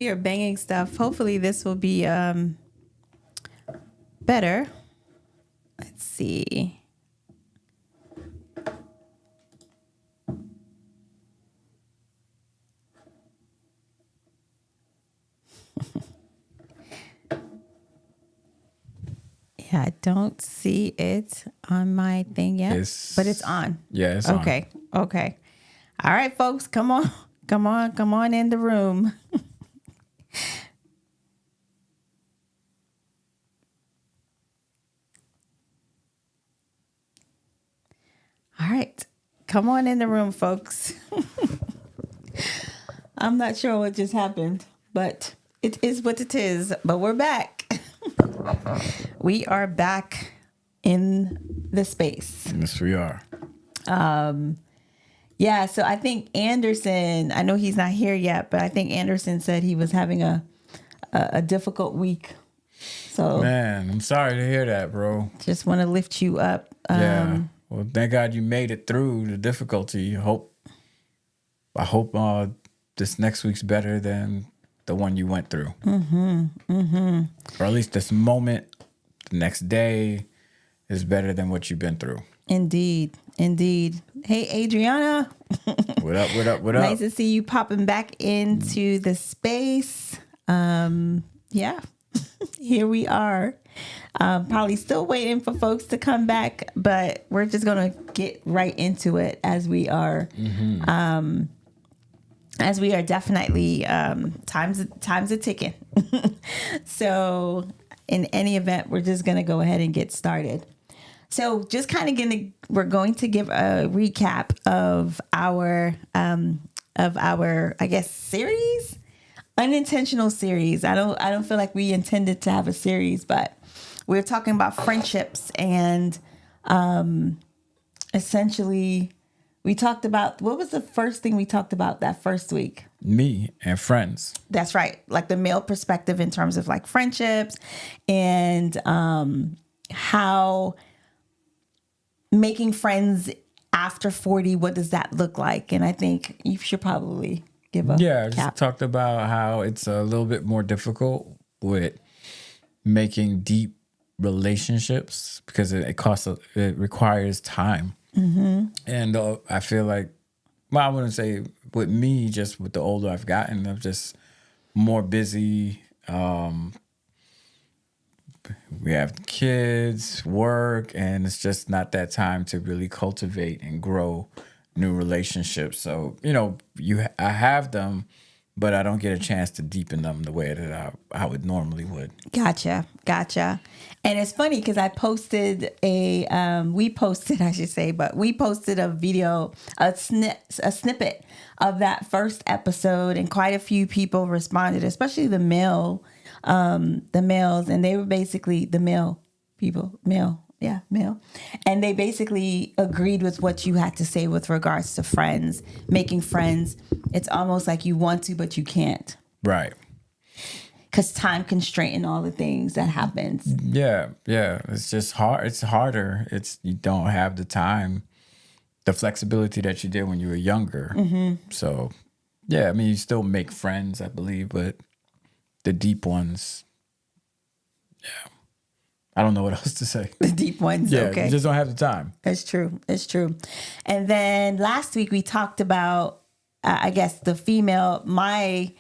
We are banging stuff. Hopefully this will be better. Let's see. Yeah, I don't see it on my thing yet, but it's on. Yeah, it's okay. on. Okay. All right, folks, come on. Come on. Come on in the room. All right. Come on in the room, folks. I'm not sure what just happened, but it is what it is. But we're back. We are back in the space. Yes, we are. Yeah, so I think Anderson, I know he's not here yet, but I think Anderson said he was having a difficult week. So Man, I'm sorry to hear that, bro. just want to lift you up. Yeah. Well, thank God you made it through the difficulty. I hope this next week's better than the one you went through. Or at least this moment, the next day is better than what you've been through. Indeed. Indeed. Hey, Adriana. What up, what up, what up? Nice to see you popping back into the space. Yeah, here we are. Probably still waiting for folks to come back, but we're just gonna get right into it as we are. As we are definitely times are ticking. So in any event, we're just gonna go ahead and get started. So just kind of we're going to give a recap of our I guess series, unintentional series. I don't feel like we intended to have a series, but we're talking about friendships and essentially we talked about, what was the first thing we talked about that first week? Me and friends. That's right. Like the male perspective in terms of like friendships and how making friends after 40, what does that look like? And I think you should probably give a just cap. talked about how it's a little bit more difficult with making deep relationships because it requires time. And I feel like, well, I wouldn't say with me, just with the older I've gotten, I'm just more busy. We have kids, work, and it's just not that time to really cultivate and grow new relationships. So, I have them, but I don't get a chance to deepen them the way that I would normally would. Gotcha. And it's funny because we posted a video, a snippet of that first episode, and quite a few people responded, especially the males, and they were basically the male. And they basically agreed with what you had to say with regards to friends, making friends. It's almost like you want to, but you can't. Right. Because time constraint and all the things that happens. Yeah. It's just hard. It's harder. You don't have the time, the flexibility that you did when you were younger. So, yeah, I mean, you still make friends, I believe, but the deep ones, yeah. I don't know what else to say. The deep ones, yeah, okay. You just don't have the time. It's true. And then last week we talked about, I guess, the female, my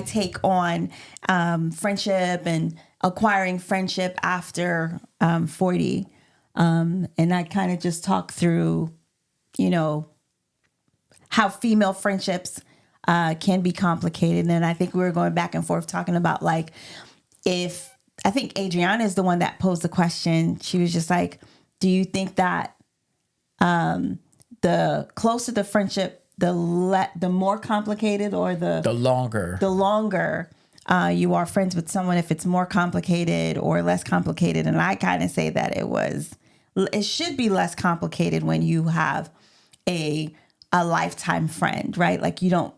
take on friendship and acquiring friendship after 40. And I kind of just talked through, how female friendships can be complicated. And I think we were going back and forth talking about like, I think Adriana is the one that posed the question. She was just like, do you think that the closer the friendship, the more complicated or the longer you are friends with someone, if it's more complicated or less complicated? And I kind of say that it should be less complicated when you have a lifetime friend, right? Like you don't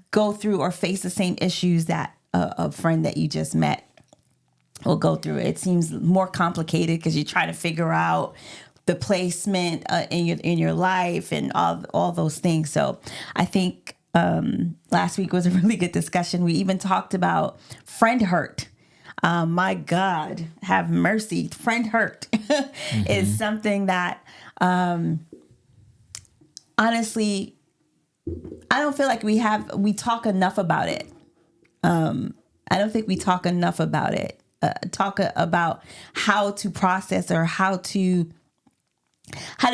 go through or face the same issues that a friend that you just met will go through. It seems more complicated because you're trying to figure out the placement in your life and all those things. So I think last week was a really good discussion. We even talked about friend hurt. My God, have mercy. Friend hurt is something that, honestly, I don't feel like we talk enough about it. I don't think we talk enough about it. Talk about how to process or how to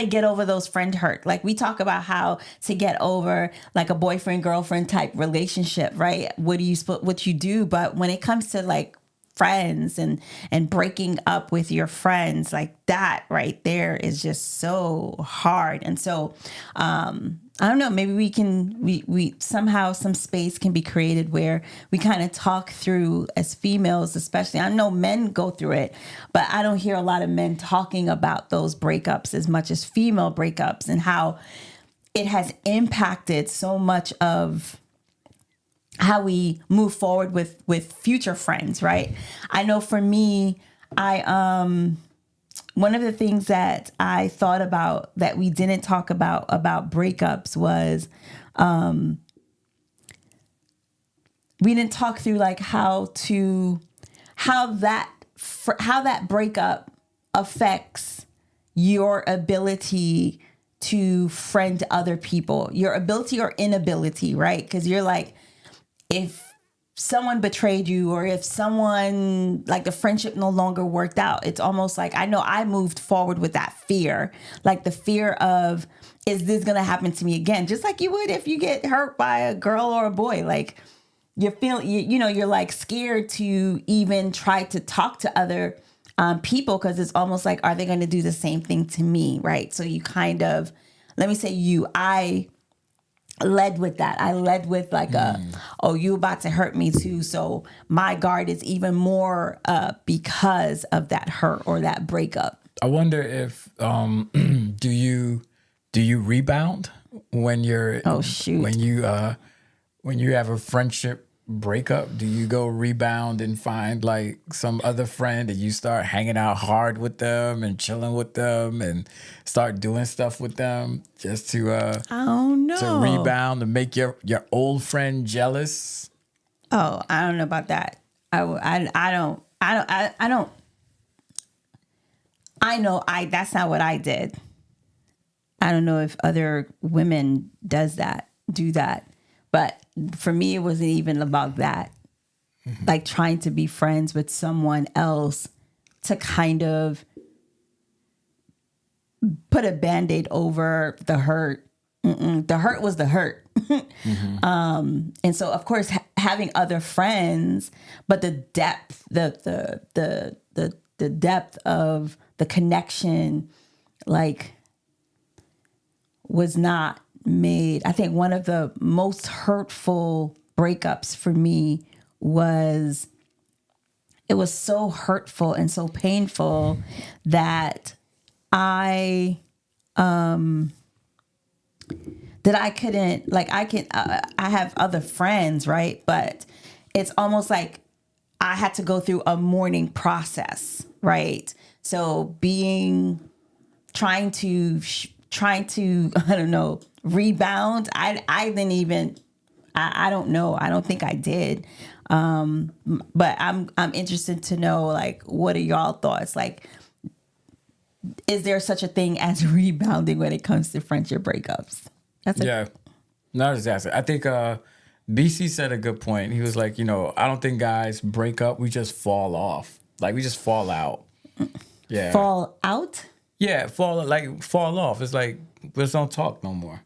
get over those friend hurt. Like we talk about how to get over like a boyfriend girlfriend type relationship, right? What you do, but when it comes to like friends and breaking up with your friends, like that right there is just so hard. And so I don't know, maybe we somehow some space can be created where we kind of talk through, as females especially. I know men go through it, but I don't hear a lot of men talking about those breakups as much as female breakups, and how it has impacted so much of how we move forward with future friends, right? I know for me, one of the things that I thought about that we didn't talk about breakups was we didn't talk through like how that breakup affects your ability to friend other people, your ability or inability, right? Because you're like, if someone betrayed you, or if someone, like the friendship no longer worked out, it's almost like, I know I moved forward with that fear, like the fear of, is this going to happen to me again? Just like you would if you get hurt by a girl or a boy, like you're like scared to even try to talk to other people, because it's almost like, are they going to do the same thing to me? Right. So you kind of, let me say I led with that. I led with like you about to hurt me too. So my guard is even more because of that hurt or that breakup. I wonder if do you rebound when you're when you have a friendship breakup? Do you go rebound and find like some other friend and you start hanging out hard with them and chilling with them and start doing stuff with them just to to rebound and make your old friend jealous? Oh, I don't know about that. I know that's not what I did. I don't know if other women do that. But for me, it wasn't even about that. Mm-hmm. Like trying to be friends with someone else to kind of put a Band-Aid over the hurt. The hurt was the hurt. Mm-hmm. And so, of course, having other friends, but the depth, the depth of the connection, like, was not made. I think one of the most hurtful breakups for me was, it was so hurtful and so painful that I couldn't, like, I have other friends, right? But it's almost like I had to go through a mourning process, right? So trying to I don't know, rebound. I didn't even, I don't know. I don't think I did. But I'm interested to know, like, what are y'all thoughts? Like, is there such a thing as rebounding when it comes to friendship breakups? Not exactly. I think BC said a good point. He was like, I don't think guys break up. We just fall off. Like, we just fall out. Yeah. Fall out? Yeah, fall off. It's like, we just don't talk no more.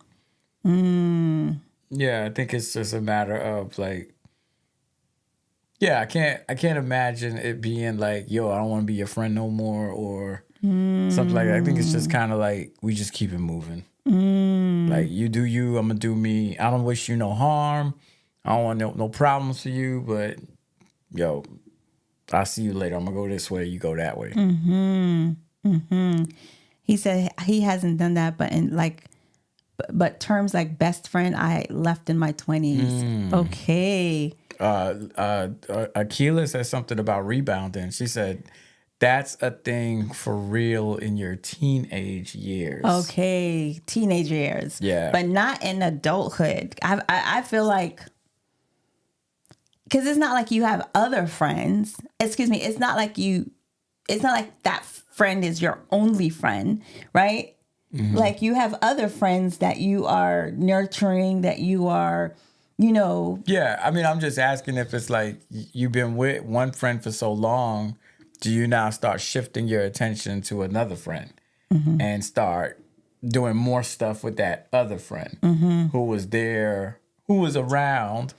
Yeah, I think it's just a matter of like, I can't imagine it being like, yo, I don't want to be your friend no more, or something like that. I think it's just kind of like, we just keep it moving. Like, you do you, I'm gonna do me. I don't wish you no harm. I don't want no problems for you, but yo, I'll see you later. I'm gonna go this way, you go that way. He said he hasn't done that, but terms like best friend, I left in my 20s. Okay. Akila said something about rebounding. She said that's a thing for real in your teenage years. Okay, teenage years. Yeah. But not in adulthood. I feel like, because it's not like you have other friends. Excuse me. It's not like that friend is your only friend, right? Mm-hmm. Like you have other friends that you are nurturing, that you are, Yeah. I mean, I'm just asking if it's like you've been with one friend for so long, do you now start shifting your attention to another friend and start doing more stuff with that other friend who was there, who was around,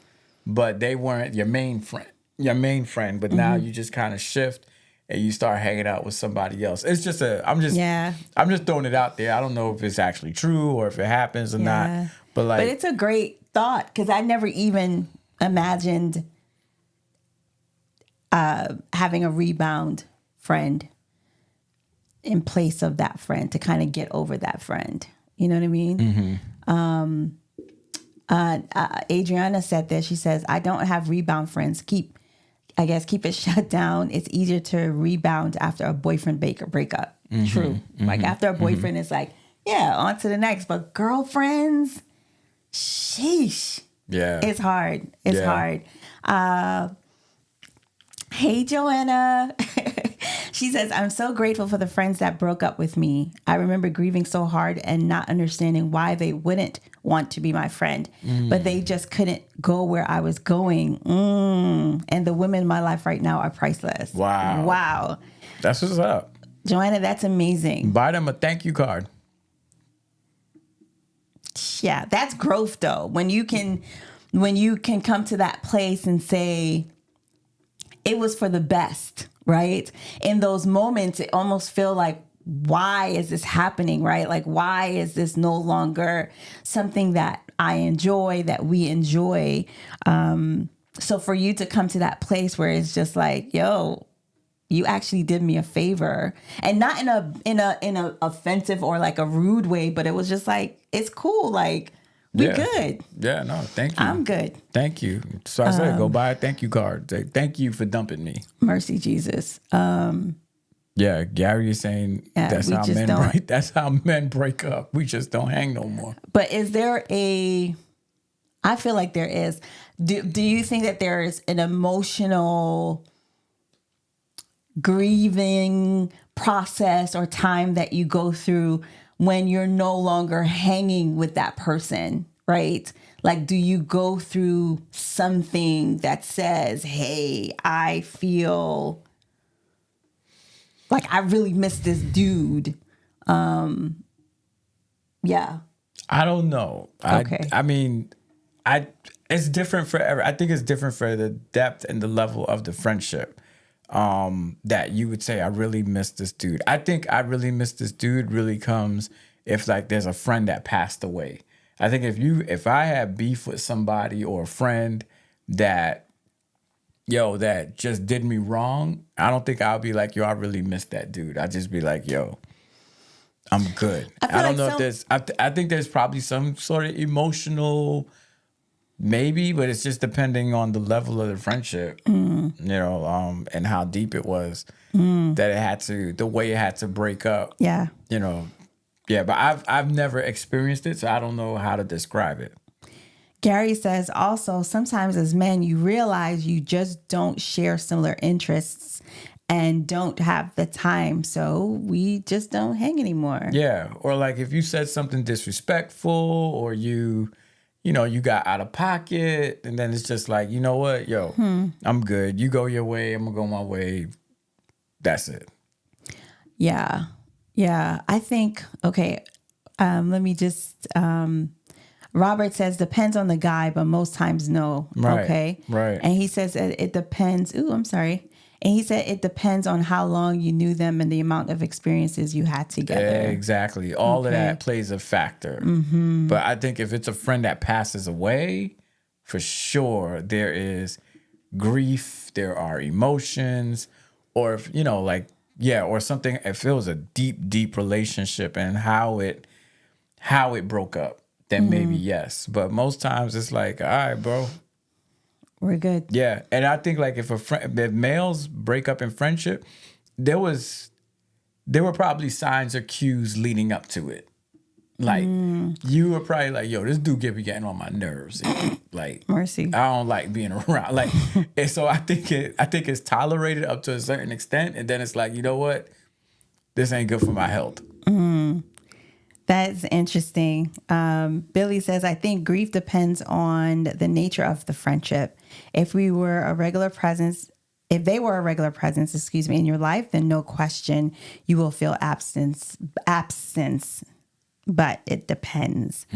but they weren't your main friend, but now you just kind of shift and you start hanging out with somebody else. It's just I'm just throwing it out there. I don't know if it's actually true or if it happens or not, but it's a great thought, because I never even imagined having a rebound friend in place of that friend to kind of get over that friend. You know what I mean? Adriana said this. She says, I don't have rebound friends. Keep it shut down. It's easier to rebound after a boyfriend breakup. True. Like after a boyfriend, it's like, yeah, on to the next. But girlfriends, sheesh. Yeah. It's hard. It's hard. Hey, Joanna. She says, I'm so grateful for the friends that broke up with me. I remember grieving so hard and not understanding why they wouldn't want to be my friend, but they just couldn't go where I was going. And the women in my life right now are priceless. Wow. That's what's up. Joanna, that's amazing. Buy them a thank you card. Yeah, that's growth though. When you can come to that place and say, it was for the best, right? In those moments, it almost feel like, why is this happening, right? Like, why is this no longer something that I enjoy, that we enjoy? So for you to come to that place where it's just like, yo, you actually did me a favor, and not in a offensive or like a rude way, but it was just like, it's cool. Like, we good. Yeah, no, thank you. I'm good. Thank you. So I said, go buy a thank you card. Say, thank you for dumping me. Mercy, Jesus. Yeah, Gary is saying that's how men break up. We just don't hang no more. But is there I feel like there is. Do you think that there is an emotional grieving process or time that you go through when you're no longer hanging with that person, right? Like, do you go through something that says, hey, I feel like I really miss this dude? Yeah. I don't know. Okay. I mean, it's different for I think it's different for the depth and the level of the friendship. That you would say, I really miss this dude. I think I really miss this dude really comes if like there's a friend that passed away. I think if I had beef with somebody or a friend that just did me wrong, I don't think I'll be like, yo, I really miss that dude. I'd just be like, yo, I'm good. I don't know if there's, I think there's probably some sort of emotional, maybe, but it's just depending on the level of the friendship, and how deep it was that the way it had to break up. Yeah. But I've never experienced it, so I don't know how to describe it. Gary says also, sometimes as men, you realize you just don't share similar interests and don't have the time, so we just don't hang anymore. Yeah, or like if you said something disrespectful or you got out of pocket, and then it's just like, you know what, yo, I'm good. You go your way, I'm gonna go my way. That's it. Yeah. I think, okay, let me just, Robert says, depends on the guy, but most times no. Right, okay. Right. And he says it depends. Ooh, I'm sorry. And he said it depends on how long you knew them and the amount of experiences you had together. Exactly. All of that plays a factor. Mm-hmm. But I think if it's a friend that passes away, for sure there is grief, there are emotions, or if, or something, if it was a deep, deep relationship and how it broke up, then maybe yes. But most times it's like, all right, bro, we're good. Yeah. And I think like if males break up in friendship, there were probably signs or cues leading up to it. Like you were probably like, yo, this dude be getting on my nerves. Like, Mercy. I don't like being around. Like, and so I think it's tolerated up to a certain extent, and then it's like, you know what, this ain't good for my health. That's interesting. Billy says, I think grief depends on the nature of the friendship. If they were a regular presence, in your life, then no question you will feel absence. But it depends.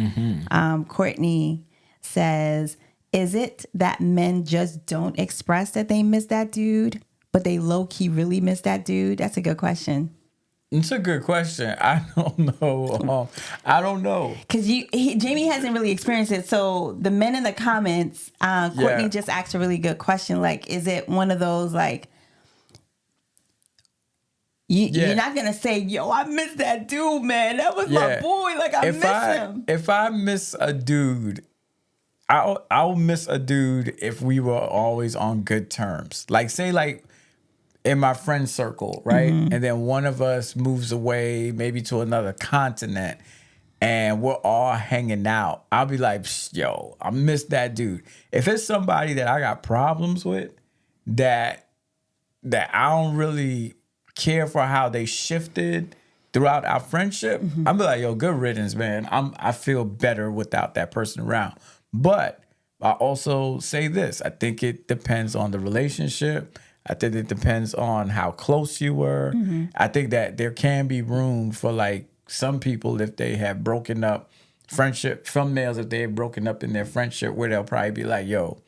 Courtney says, is it that men just don't express that they miss that dude, but they low-key really miss that dude? That's a good question. It's a good question. I don't know. I don't know. Because Jamie hasn't really experienced it. So the men in the comments, Courtney just asked a really good question. Like, is it one of those, like, you're not going to say, yo, I miss that dude, man. That was my boy. Like, I miss him. If I miss a dude, I'll miss a dude if we were always on good terms. Like, say, like, in my friend circle, right? And then one of us moves away, maybe to another continent, and we're all hanging out. I'll be like, yo, I miss that dude. If it's somebody that I got problems with, that I don't really care for how they shifted throughout our friendship, I'll be like, yo, good riddance, man. I feel better without that person around. But I also say this, I think it depends on the relationship. I think it depends on how close you were. I think that there can be room for, like, some people, if they have broken up friendship, some males, if they have broken up in their friendship, where they'll probably be like, yo,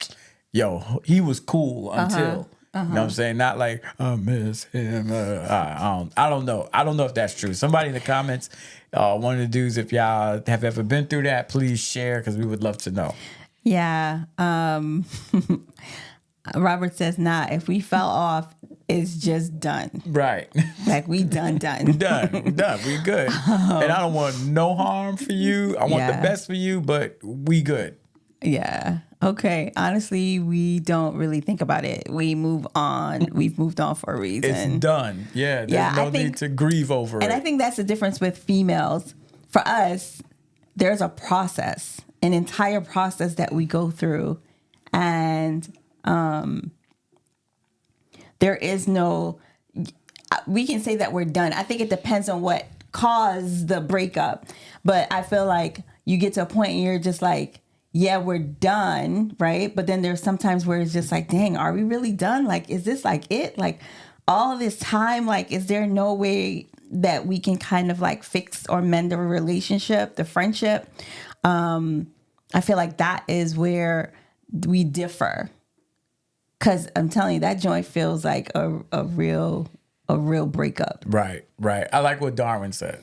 he was cool until, you know what I'm saying? Not like, I miss him. I don't know. I don't know if that's true. Somebody in the comments, one of the dudes, if y'all have ever been through that, please share, because we would love to know. Yeah. Robert says, nah, if we fell off, it's just done. Right. Like, we done. We done. We good. And I don't want no harm for you. I want the best for you, but we good. Yeah. Okay. Honestly, we don't really think about it. We move on. We've moved on for a reason. It's done. Yeah. There's no need to grieve over it. And I think that's the difference with females. For us, there's a process, an entire process that we go through. And there is no, we can say that we're done. I think it depends on what caused the breakup. But I feel like you get to a point and you're just like, yeah, we're done, right? But then there's sometimes where it's just like, dang, are we really done? Like, is this like it? Like, all this time, like, is there no way that we can kind of like fix or mend the relationship, the friendship? I feel like that is where we differ. Because I'm telling you, that joint feels like a real breakup. Right. I like what Darwin said.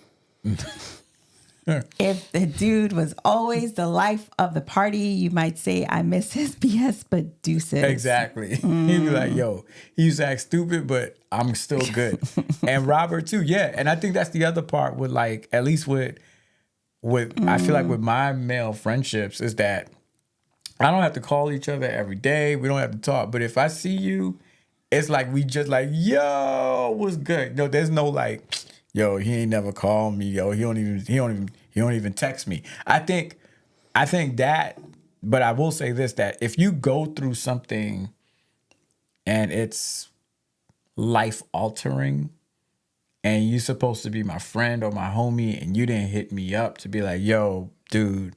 If the dude was always the life of the party, you might say, I miss his BS, but deuces. Exactly. He'd be like, yo, he used to act stupid, but I'm still good. And Robert too, yeah. And I think that's the other part with, like, at least with I feel like with my male friendships, is that I don't have to call each other every day. We don't have to talk. But if I see you, it's like we just like, yo, what's good? No, there's no like, yo, he ain't never called me. Yo, he don't even text me. I think that, but I will say this, that if you go through something and it's life altering and you're supposed to be my friend or my homie and you didn't hit me up to be like, yo, dude,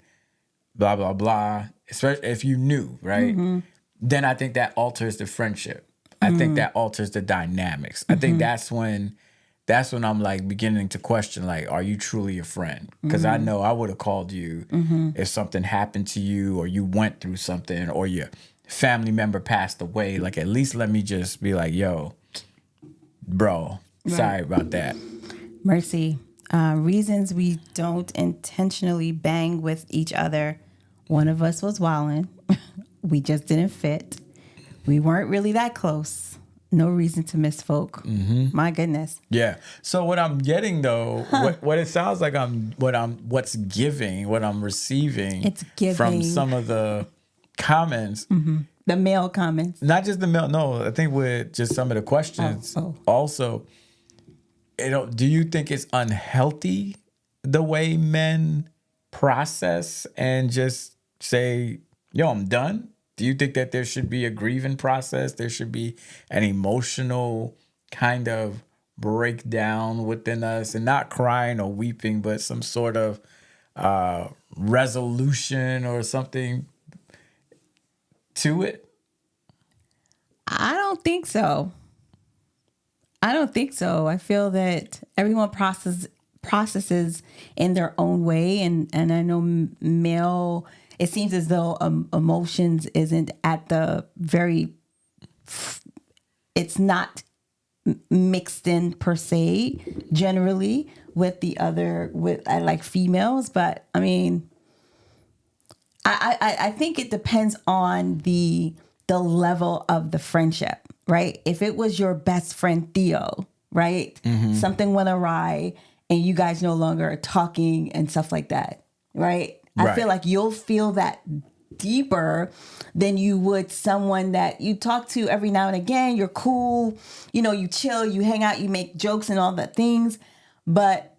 blah, blah, blah, especially if you knew, right? Then I think that alters the friendship. I think that alters the dynamics. I think that's when I'm like beginning to question, like, are you truly a friend? Because I know I would have called you if something happened to you or you went through something or your family member passed away. Like, at least let me just be like, yo, bro, sorry about that. Mercy. Reasons we don't intentionally bang with each other. One of us was wildin'. We just didn't fit. We weren't really that close. No reason to miss folk. My goodness. Yeah. So what I'm getting though, what it sounds like what I'm receiving, it's giving from some of the comments. The male comments. Not just the male, no, I think with just some of the questions also do you think it's unhealthy the way men process and just say, yo, I'm done? Do you think that there should be a grieving process? There should be an emotional kind of breakdown within us, and not crying or weeping, but some sort of resolution or something to it? I don't think so. I feel that everyone processes in their own way, and I know male. It seems as though emotions isn't at the very. It's not mixed in per se, generally with the other like females, but I mean, I think it depends on the level of the friendship, right? If it was your best friend Theo, right? Mm-hmm. Something went awry and you guys no longer are talking and stuff like that, right? I feel like you'll feel that deeper than you would someone that you talk to every now and again. You're cool, you chill, you hang out, you make jokes and all that things. But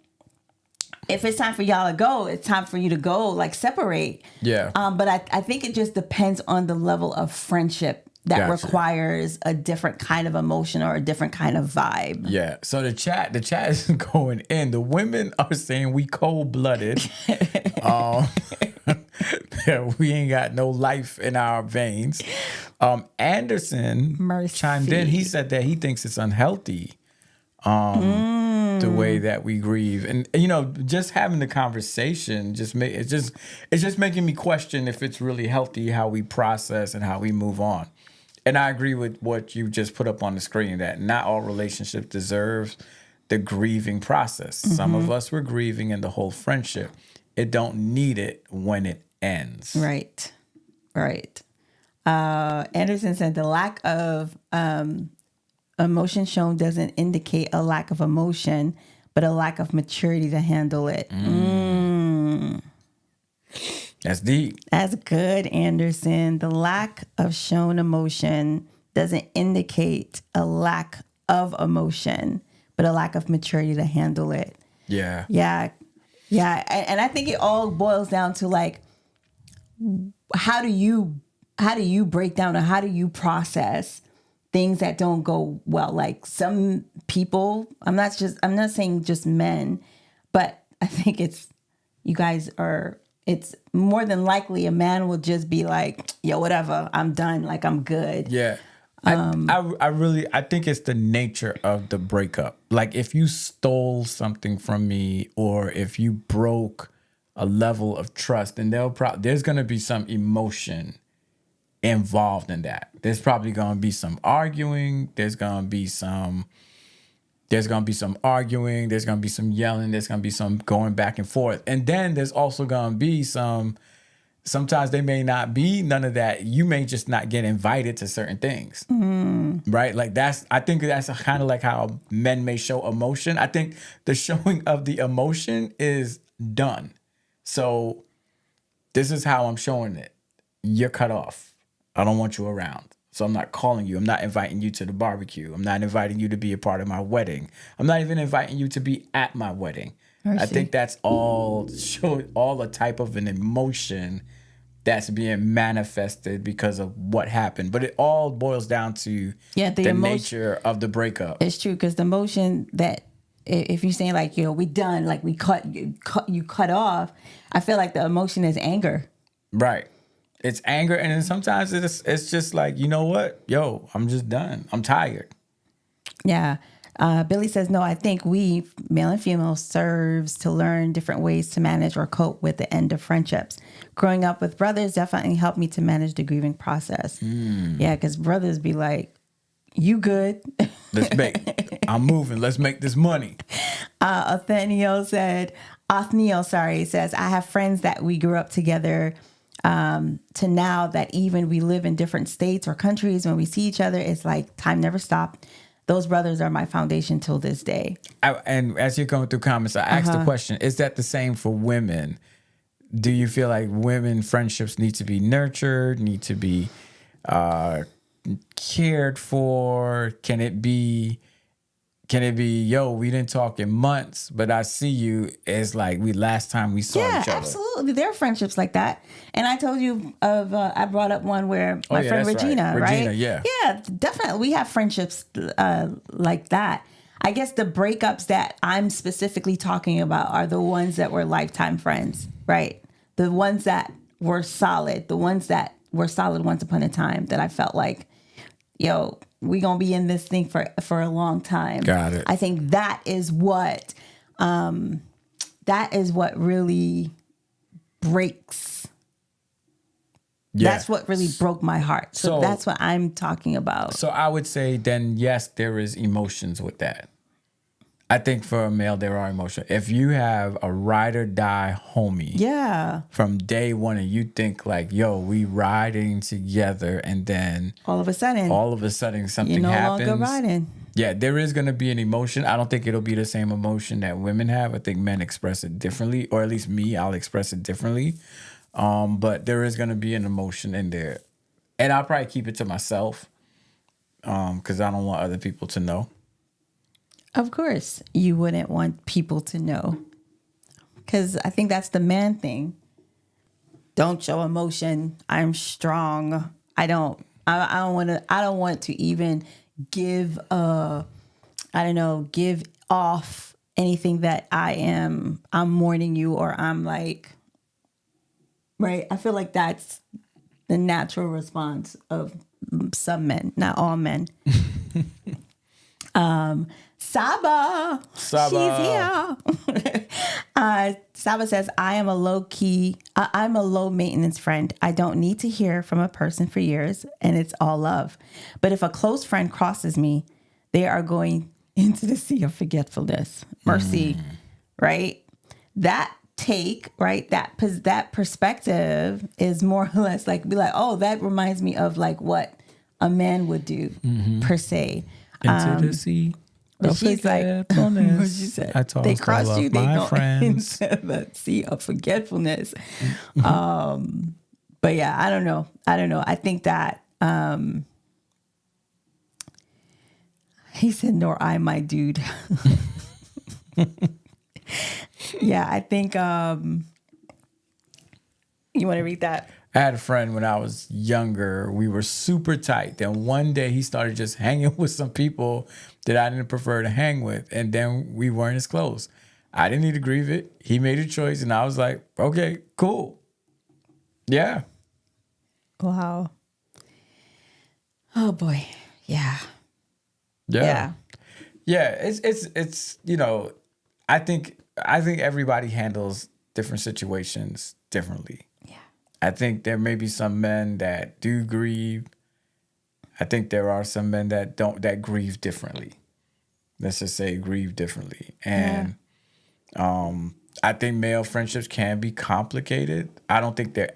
if it's time for y'all to go, it's time for you to go, like separate. Yeah. But I think it just depends on the level of friendship that requires a different kind of emotion or a different kind of vibe. Yeah. So the chat is going in. The women are saying we cold-blooded. We ain't got no life in our veins. Anderson chimed in. He said that he thinks it's unhealthy. The way that we grieve, and just having the conversation it's just making me question if it's really healthy how we process and how we move on. And I agree with what you just put up on the screen, that not all relationships deserve the grieving process. Mm-hmm. Some of us were grieving in the whole friendship. It don't need it when it ends. Right. Anderson said the lack of emotion shown doesn't indicate a lack of emotion, but a lack of maturity to handle it. That's deep. That's good, Anderson. The lack of shown emotion doesn't indicate a lack of emotion, but a lack of maturity to handle it. Yeah. And I think it all boils down to like, how do you break down, or how do you process things that don't go well? Like some people, I'm not saying just men, but I think it's more than likely a man will just be like, yo, whatever, I'm done. Like, I'm good. Yeah. I think it's the nature of the breakup. Like if you stole something from me, or if you broke a level of trust, then there's going to be some emotion involved in that. There's probably going to be some arguing. There's going to be some arguing. There's going to be some yelling. There's going to be some going back and forth. And then there's also going to be sometimes there may not be none of that. You may just not get invited to certain things. Right? Like I think that's kind of like how men may show emotion. I think the showing of the emotion is done. So this is how I'm showing it. You're cut off. I don't want you around. So I'm not calling you. I'm not inviting you to the barbecue. I'm not inviting you to be a part of my wedding. I'm not even inviting you to be at my wedding. I think that's all a type of an emotion that's being manifested because of what happened. But it all boils down to the nature of the breakup. It's true, because the emotion that, if you're saying like, we done, like you cut off, I feel like the emotion is anger. Right. It's anger, and then sometimes it's just like, you know what? Yo, I'm just done. I'm tired. Yeah. Billy says, no, I think we, male and female, serves to learn different ways to manage or cope with the end of friendships. Growing up with brothers definitely helped me to manage the grieving process. Yeah, because brothers be like, you good? I'm moving. Let's make this money. Othniel says, I have friends that we grew up together to now that even we live in different states or countries, when we see each other, it's like time never stopped. Those brothers are my foundation till this day. And as you're going through comments, I asked the question, is that the same for women? Do you feel like women friendships need to be nurtured, need to be cared for? Can Can it be, yo, we didn't talk in months, but I see you as like last time we saw each other? Absolutely. There are friendships like that. And I told you of, I brought up one where my friend Regina, right? Regina, yeah. Yeah, definitely. We have friendships like that. I guess the breakups that I'm specifically talking about are the ones that were lifetime friends, right? The ones that were solid, the ones that were solid once upon a time that I felt like, yo, we gonna be in this thing for a long time. Got it. I think that is what really breaks. Yeah. That's what really broke my heart. So that's what I'm talking about. So I would say then, yes, there is emotions with that. I think for a male, there are emotions. If you have a ride or die homie, from day one, and you think like, yo, we riding together, and then all of a sudden something happens. Longer riding. Yeah, there is going to be an emotion. I don't think it'll be the same emotion that women have. I think men express it differently, or at least me, I'll express it differently. But there is going to be an emotion in there, and I'll probably keep it to myself because I don't want other people to know. Of course, you wouldn't want people to know, because I think that's the man thing. Don't show emotion. I'm strong. I don't want to even give off anything that I'm mourning you, or I'm like, right. I feel like that's the natural response of some men, not all men. Saba, she's here. Saba says, I'm a low maintenance friend. I don't need to hear from a person for years, and it's all love. But if a close friend crosses me, they are going into the sea of forgetfulness. Mercy, right? That take, right? That perspective is more or less like, be like, oh, that reminds me of like what a man would do per se. Into the sea. But she's like, what she said? They crossed you, they go friends into the sea of forgetfulness. But yeah, I don't know. I think that he said, nor I, my dude. Yeah, I think you want to read that? I had a friend when I was younger. We were super tight. Then one day he started just hanging with some people that I didn't prefer to hang with. And then we weren't as close. I didn't need to grieve it. He made a choice. And I was like, okay, cool. Yeah. Wow. Oh, boy. Yeah. Yeah. It's I think everybody handles different situations differently. I think there may be some men that do grieve. I think there are some men that grieve differently. Let's just say grieve differently. And I think male friendships can be complicated. I don't think they're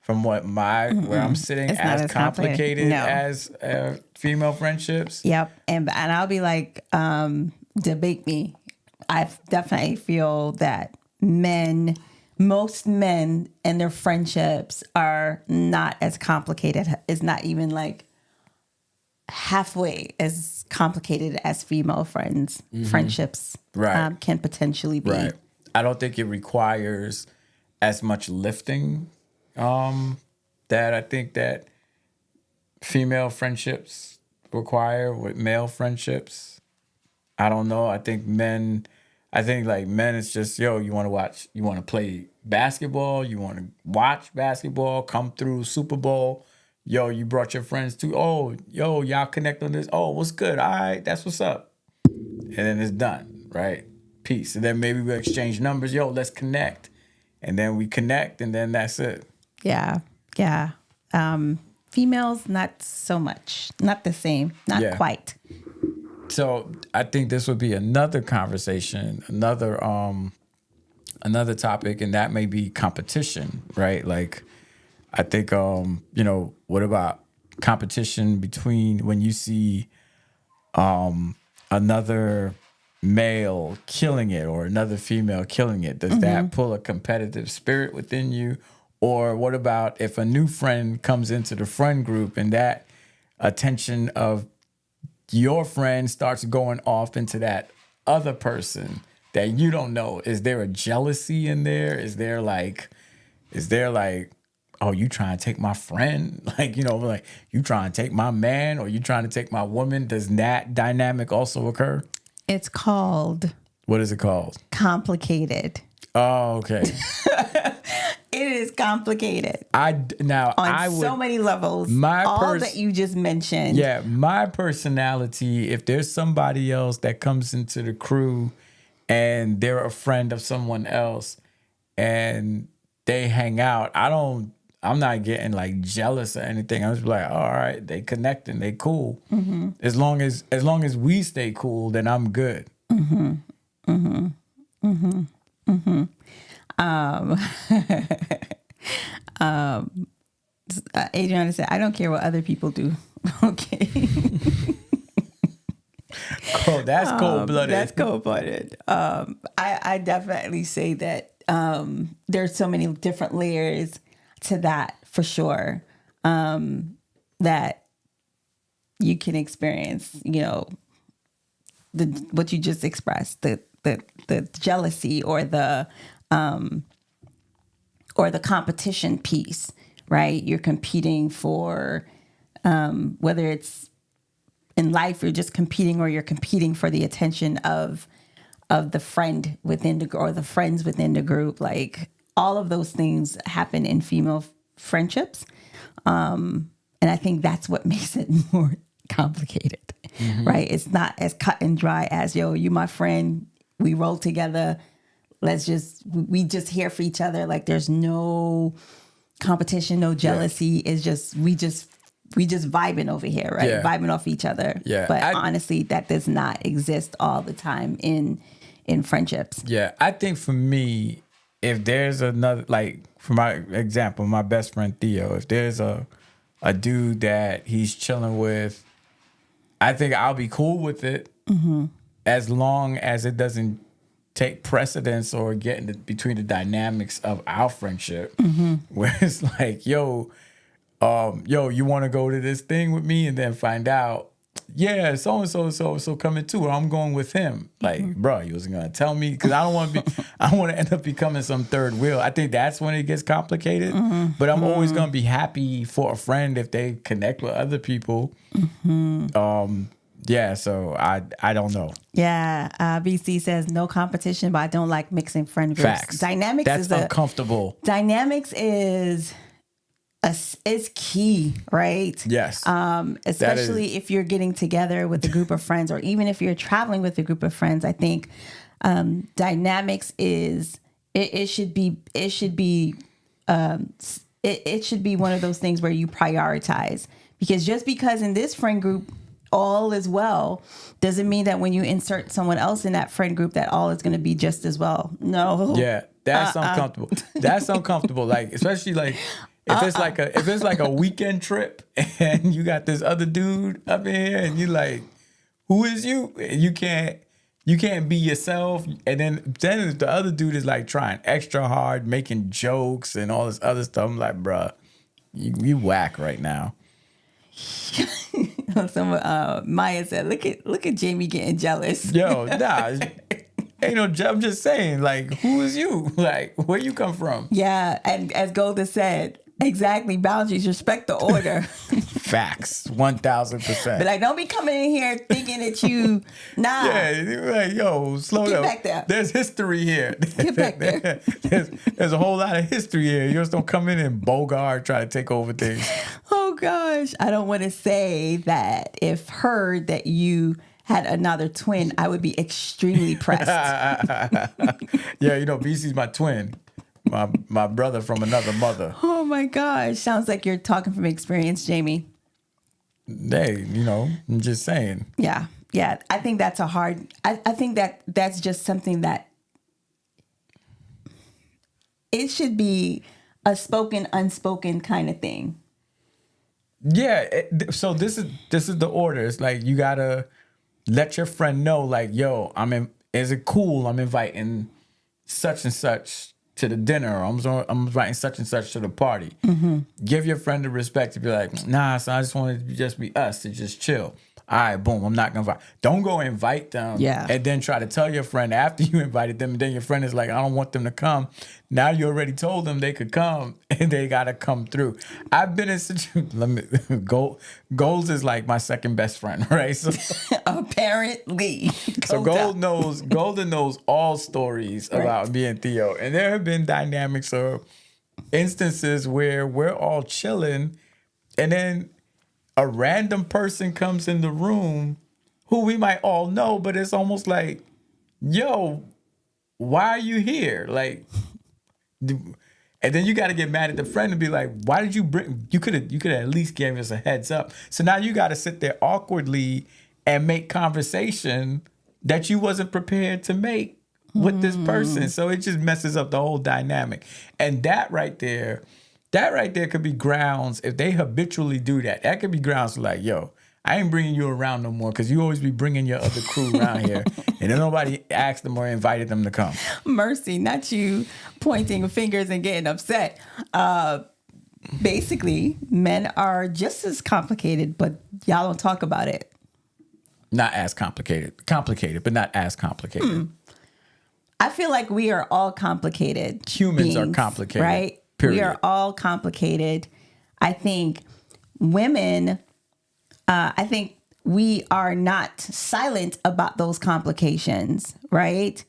from where I'm sitting, as complicated as female friendships. Yep. And I'll be like, debate me. I definitely feel that most men and their friendships are not as complicated. It's not even like halfway as complicated as female friendships can potentially be. Right. I don't think it requires as much lifting that I think that female friendships require with male friendships. I don't know. I think men, it's just, yo, you want to play basketball, you want to watch basketball, come through Super Bowl. Yo, you brought your friends too. Oh, yo, y'all connect on this. Oh, what's good? All right, that's what's up. And then it's done, right? Peace. And then maybe we exchange numbers. Yo, let's connect. And then we connect, and then that's it. Yeah. Females, not so much. Not the same. Not quite. So I think this would be another conversation, another topic, and that may be competition, right? Like, I think, what about competition between when you see another male killing it or another female killing it? Does that pull a competitive spirit within you? Or what about if a new friend comes into the friend group and that attention of your friend starts going off into that other person that you don't know, is there a jealousy in there? Is there like, oh, you trying to take my friend? Like, like you trying to take my man, or you trying to take my woman? Does that dynamic also occur? It's called. What is it called? Complicated. Oh, okay. It is complicated. On so many levels. All that you just mentioned. Yeah, my personality, if there's somebody else that comes into the crew and they're a friend of someone else and they hang out, I'm not getting like jealous or anything. I'm just like, all right, they connecting, they cool. Mm-hmm. As long as we stay cool, then I'm good. Mm-hmm. Mm-hmm. Mm-hmm. Mm-hmm. Adriana said, I don't care what other people do. Okay. Oh, that's cold-blooded. That's cold-blooded. I definitely say that there's so many different layers to that, for sure, that you can experience, what you just expressed, the jealousy or the competition piece, right? You're competing for, whether it's in life, you're just competing, or you're competing for the attention of the friend within or the friends within the group. Like, all of those things happen in female friendships. And I think that's what makes it more complicated, right? It's not as cut and dry as, yo, you my friend, we roll together. We just here for each other. Like, there's no competition, no jealousy. Yeah. It's just, we just vibing over here, right? Yeah. Vibing off each other. Yeah. But honestly, that does not exist all the time in friendships. Yeah. I think for me, if there's another, like, for my example, my best friend Theo, if there's a dude that he's chilling with, I think I'll be cool with it, as long as it doesn't take precedence or get in between the dynamics of our friendship, where it's like, yo, you want to go to this thing with me, and then find out, yeah, so coming too, or I'm going with him. Like, bro, you wasn't gonna tell me, because I don't want to end up becoming some third wheel. I think that's when it gets complicated. But I'm always gonna be happy for a friend if they connect with other people. Yeah, so I don't know. Yeah, BC says no competition, but I don't like mixing friend groups. Facts. That's uncomfortable. Dynamics is key, right? Yes. Especially if you're getting together with a group of friends, or even if you're traveling with a group of friends. I think dynamics is it should be one of those things where you prioritize, because just because in this friend group all is well doesn't mean that when you insert someone else in that friend group that all is going to be just as well. No. Yeah, that's uncomfortable. That's uncomfortable. Like, especially like if it's like a weekend trip and you got this other dude up in here and you like, who is you? You can't be yourself. And then the other dude is like trying extra hard, making jokes and all this other stuff. I'm like, bruh, you whack right now. Maya said, look at Jamie getting jealous. Yo, nah, ain't no. I'm just saying, like, who is you? Like, where you come from? Yeah, and as Golda said, exactly, boundaries, respect the order. Facts, 1,000%. But like, don't be coming in here thinking that you, nah. Yeah, like, yo, slow down. Get back there. There's history here. Get back there. There's a whole lot of history here. You just don't come in and bogart, try to take over things. Oh gosh, I don't want to say that if heard that you had another twin, I would be extremely pressed. Yeah, BC's my twin. My brother from another mother. Oh my gosh. Sounds like you're talking from experience, Jamie. Hey, I'm just saying. Yeah. I think that's I think that's just something that it should be a spoken, unspoken kind of thing. Yeah. So this is the order. It's like, you gotta let your friend know, like, yo, is it cool? I'm inviting such and such to the dinner, or I'm inviting such and such to the party. Give your friend the respect to be like, nah, so I just wanted to just be us, to just chill. all right, boom, I'm not going to invite. Don't go invite them and then try to tell your friend after you invited them. And then your friend is like, I don't want them to come. Now you already told them they could come and they got to come through. I've been in Goals is like my second best friend, right? So apparently. So Golden knows all stories about me and Theo. And there have been dynamics or instances where we're all chilling and then a random person comes in the room who we might all know, but it's almost like, yo, why are you here? Like, and then you got to get mad at the friend and be like, why did you bring, you could have at least gave us a heads up. So now you got to sit there awkwardly and make conversation that you wasn't prepared to make with this person. So it just messes up the whole dynamic. And that right there could be grounds, if they habitually do that, that could be grounds like, yo, I ain't bringing you around no more because you always be bringing your other crew around here. And then nobody asked them or invited them to come. Mercy, not you pointing fingers and getting upset. Basically, men are just as complicated, but y'all don't talk about it. Not as complicated. Complicated, but not as complicated. I feel like we are all complicated. Humans beings, are complicated. Right? Period. We are all complicated. I think women, I think we are not silent about those complications, right?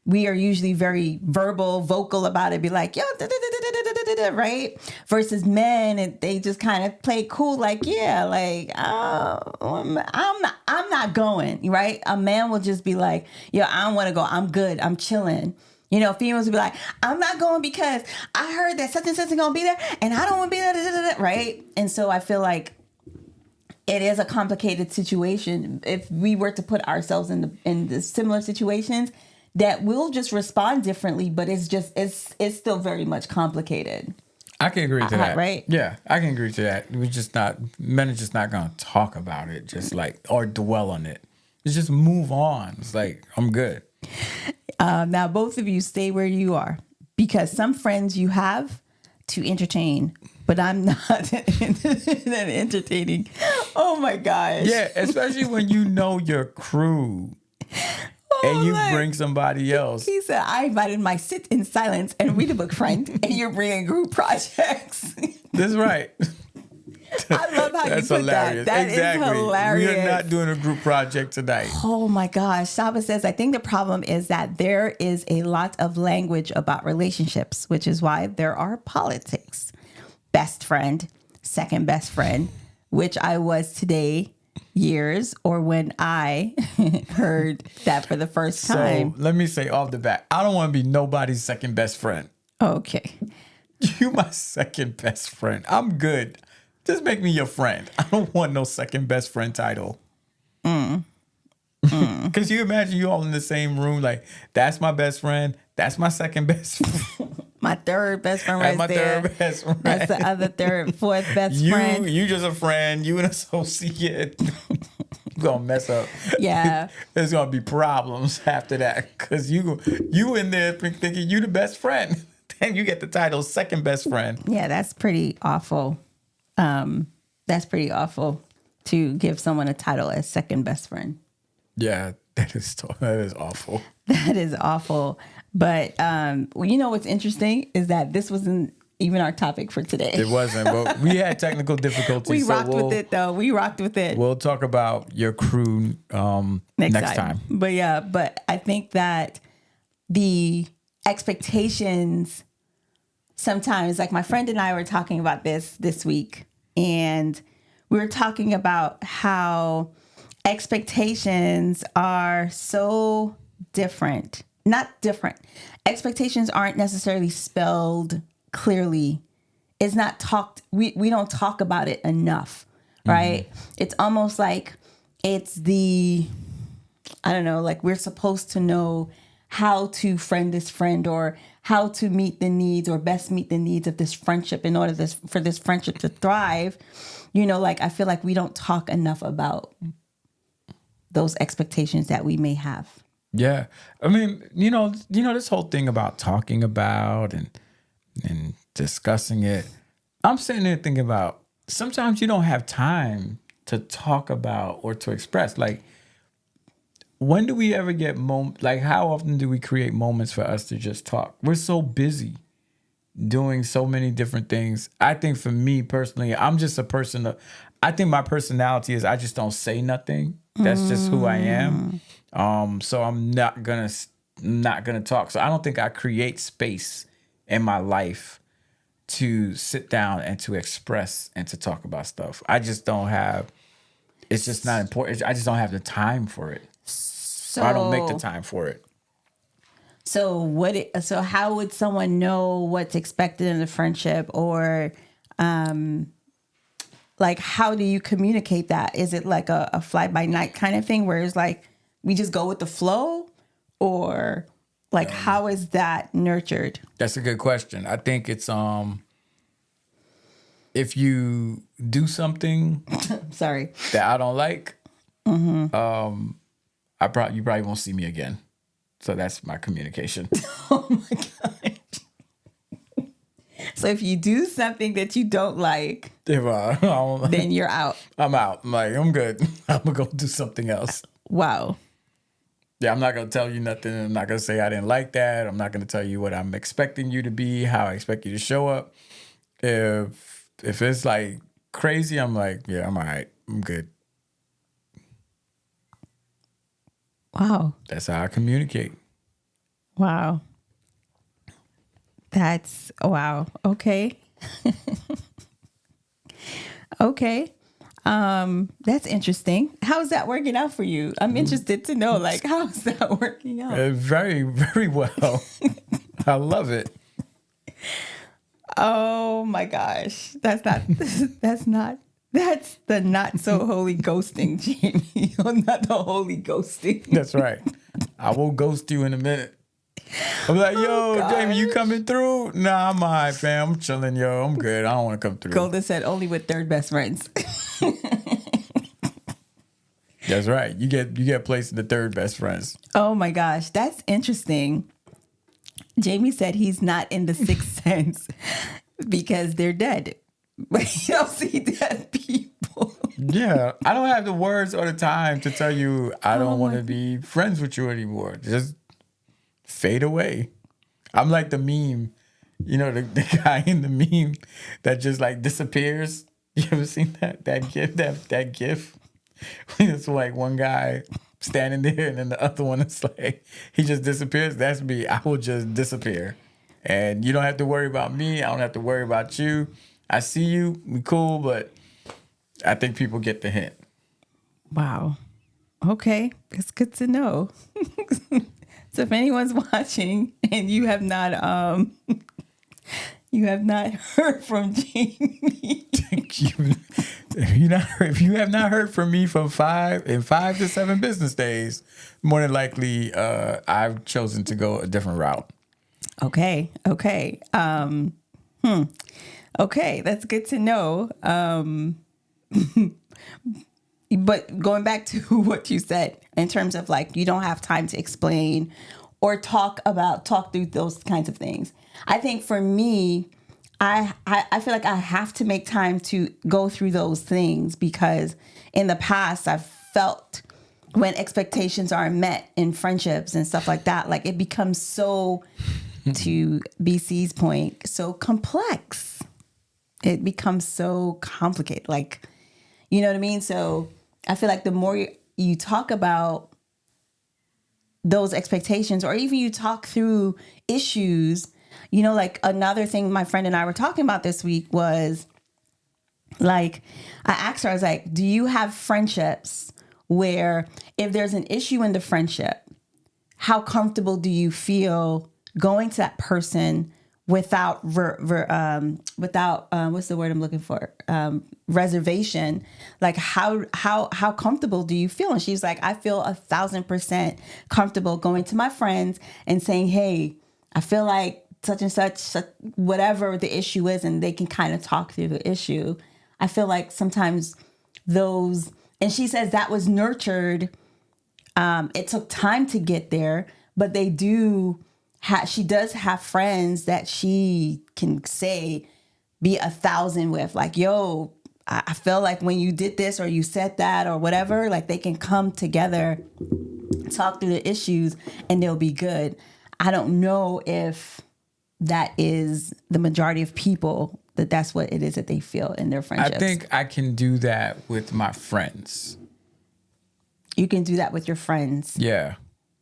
We are usually very vocal about it, be like, yo, right? Versus men, they just kind of play cool, like, yeah, like, I'm not going, right? A man will just be like, yo, I don't want to go. I'm good. I'm chilling. You know, females will be like, I'm not going because I heard that such and such is going to be there and I don't want to be there, right? And so I feel like it is a complicated situation. If we were to put ourselves in the similar situations, that we'll just respond differently, but it's still very much complicated. I can agree to that. Right? Yeah, I can agree to that. Men are just not going to talk about it, just like, or dwell on it. It's just move on. It's like, I'm good. Now, both of you stay where you are because some friends you have to entertain, but I'm not entertaining. Oh my gosh. Yeah, especially when you know your crew and you bring somebody else. He said, I invited my sit in silence and read a book friend, and you're bringing group projects. That's right. I love how you put hilarious. that. That is hilarious. We are not doing a group project tonight. Oh my gosh. Shaba says, I think the problem is that there is a lot of language about relationships, which is why there are politics. Best friend, second best friend, which I was today, years, or when I heard that for the first time. So let me say off the bat, I don't want to be nobody's second best friend. Okay. You my second best friend. I'm good. Just make me your friend. I don't want no second best friend title. Because you imagine you all in the same room, like, that's my best friend. That's my second best friend. My third best friend right there. Third best friend. That's the other third, fourth best friend. You just a friend. You an associate. You're going to mess up. Yeah. There's going to be problems after that because you in there thinking you the best friend. Then you get the title second best friend. Yeah, that's pretty awful. That's pretty awful to give someone a title as second best friend. Yeah, that is awful. That is awful. But you know what's interesting is that this wasn't even our topic for today. It wasn't, but we had technical difficulties. We rocked with it, though. We rocked with it. We'll talk about your crew next time. But I think that the expectations sometimes, like my friend and I were talking about this week, and we were talking about how expectations are so different. Not different. Expectations aren't necessarily spelled clearly. It's not talked. We don't talk about it enough, right? Mm-hmm. It's almost like it's I don't know, like we're supposed to know how to friend this friend or how to meet the needs or best meet the needs of this friendship in order for this friendship to thrive. You know, like I feel like we don't talk enough about those expectations that we may have. Yeah. I mean, you know, this whole thing about talking about and discussing it. I'm sitting there thinking about sometimes you don't have time to talk about or to express. Like, when do we ever get like, how often do we create moments for us to just talk? We're so busy doing so many different things. I think for me personally, I'm just a person I think my personality is I just don't say nothing. That's just who I am. So I'm not gonna talk. So I don't think I create space in my life to sit down and to express and to talk about stuff. I just don't have. It's just not important. I just don't have the time for it. So I don't make the time for it. So so how would someone know what's expected in a friendship, or like, how do you communicate that? Is it like a fly by night kind of thing where it's like we just go with the flow, or like how is that nurtured? That's a good question. I think it's if you do something sorry that I don't like, you probably won't see me again. So that's my communication. Oh my gosh. So if you do something that you don't like, then you're out. I'm out. I'm like, I'm good. I'm gonna go do something else. Wow. Yeah, I'm not gonna tell you nothing. I'm not gonna say I didn't like that. I'm not gonna tell you what I'm expecting you to be, how I expect you to show up. If it's like crazy, I'm like, yeah, I'm all right. I'm good. Wow. That's how I communicate. Wow. That's wow. Okay. Okay. That's interesting. How's that working out for you? I'm interested to know, like, how's that working out? Very, very well. I love it. Oh my gosh. That's the not so holy ghosting, Jamie. Not the holy ghosting. That's right. I will ghost you in a minute. I'm like, yo, Jamie, you coming through? Nah, I'm all right, fam. I'm chilling, yo. I'm good. I don't want to come through. Golden said only with third best friends. That's right. You get placed in the third best friends. Oh my gosh, that's interesting. Jamie said he's not in the sixth sense because they're dead. But you don't see dead people. Yeah, I don't have the words or the time to tell you I don't want to be friends with you anymore. Just fade away. I'm like the meme, the guy in the meme that just like disappears. You ever seen that gif? That gif? It's like one guy standing there and then the other one is like he just disappears. That's me. I will just disappear, and you don't have to worry about me. I don't have to worry about you. I see you, we cool, but I think people get the hint. Wow. Okay, it's good to know. So if anyone's watching and you have not heard from Jamie, if you have not heard from me for 5 to 7 business days, more than likely I've chosen to go a different route. Okay. Okay, that's good to know. But going back to what you said in terms of like you don't have time to explain or talk through those kinds of things. I think for me, I feel like I have to make time to go through those things because in the past I've felt when expectations aren't met in friendships and stuff like that, like it becomes so, to BC's point, so complex. It becomes so complicated. Like, you know what I mean? So I feel like the more you talk about those expectations, or even you talk through issues, like another thing my friend and I were talking about this week was like, I asked her, I was like, do you have friendships where if there's an issue in the friendship, how comfortable do you feel going to that person without what's the word I'm looking for? Reservation. Like how comfortable do you feel? And she's like, I feel 1,000% comfortable going to my friends and saying, hey, I feel like such and such, whatever the issue is, and they can kind of talk through the issue. I feel like sometimes those, and she says that was nurtured. It took time to get there, but they do. She does have friends that she can say be 1,000 with, like, yo, I feel like when you did this or you said that or whatever, like they can come together, talk through the issues, and they'll be good. I don't know if that is the majority of people, that's what it is that they feel in their friendships. I think I can do that with my friends. You can do that with your friends. Yeah.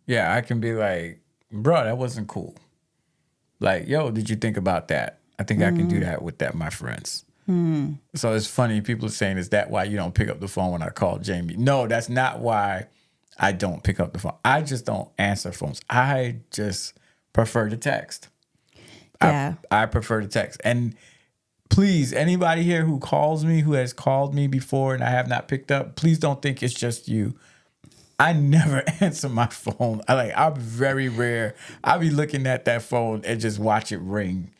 Yeah, I can be like, bro, that wasn't cool. Like, yo, did you think about that? I think I can do that with my friends. So it's funny. People are saying, is that why you don't pick up the phone when I call Jamie? No, that's not why I don't pick up the phone. I just don't answer phones. I just prefer to text. Yeah. I prefer to text. And please, anybody here who calls me, who has called me before and I have not picked up, please don't think it's just you. I never answer my phone. I'm very rare. I'll be looking at that phone and just watch it ring.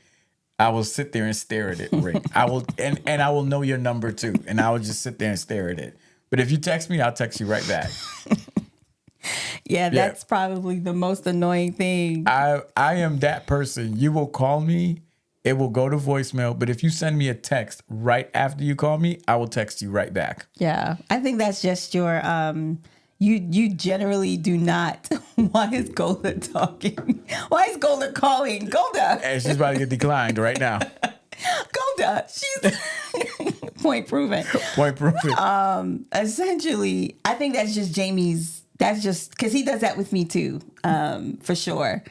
I will sit there and stare at it ring. I will and I will know your number too. And I will just sit there and stare at it. But if you text me, I'll text you right back. Yeah, that's probably the most annoying thing. I am that person. You will call me, it will go to voicemail. But if you send me a text right after you call me, I will text you right back. Yeah, I think that's just your you generally do not. Why is Golda talking? Why is Golda calling? Golda. And she's about to get declined right now. Golda, she's point proven. Point proven. Essentially, I think that's just Jamie's. That's just because he does that with me too, for sure.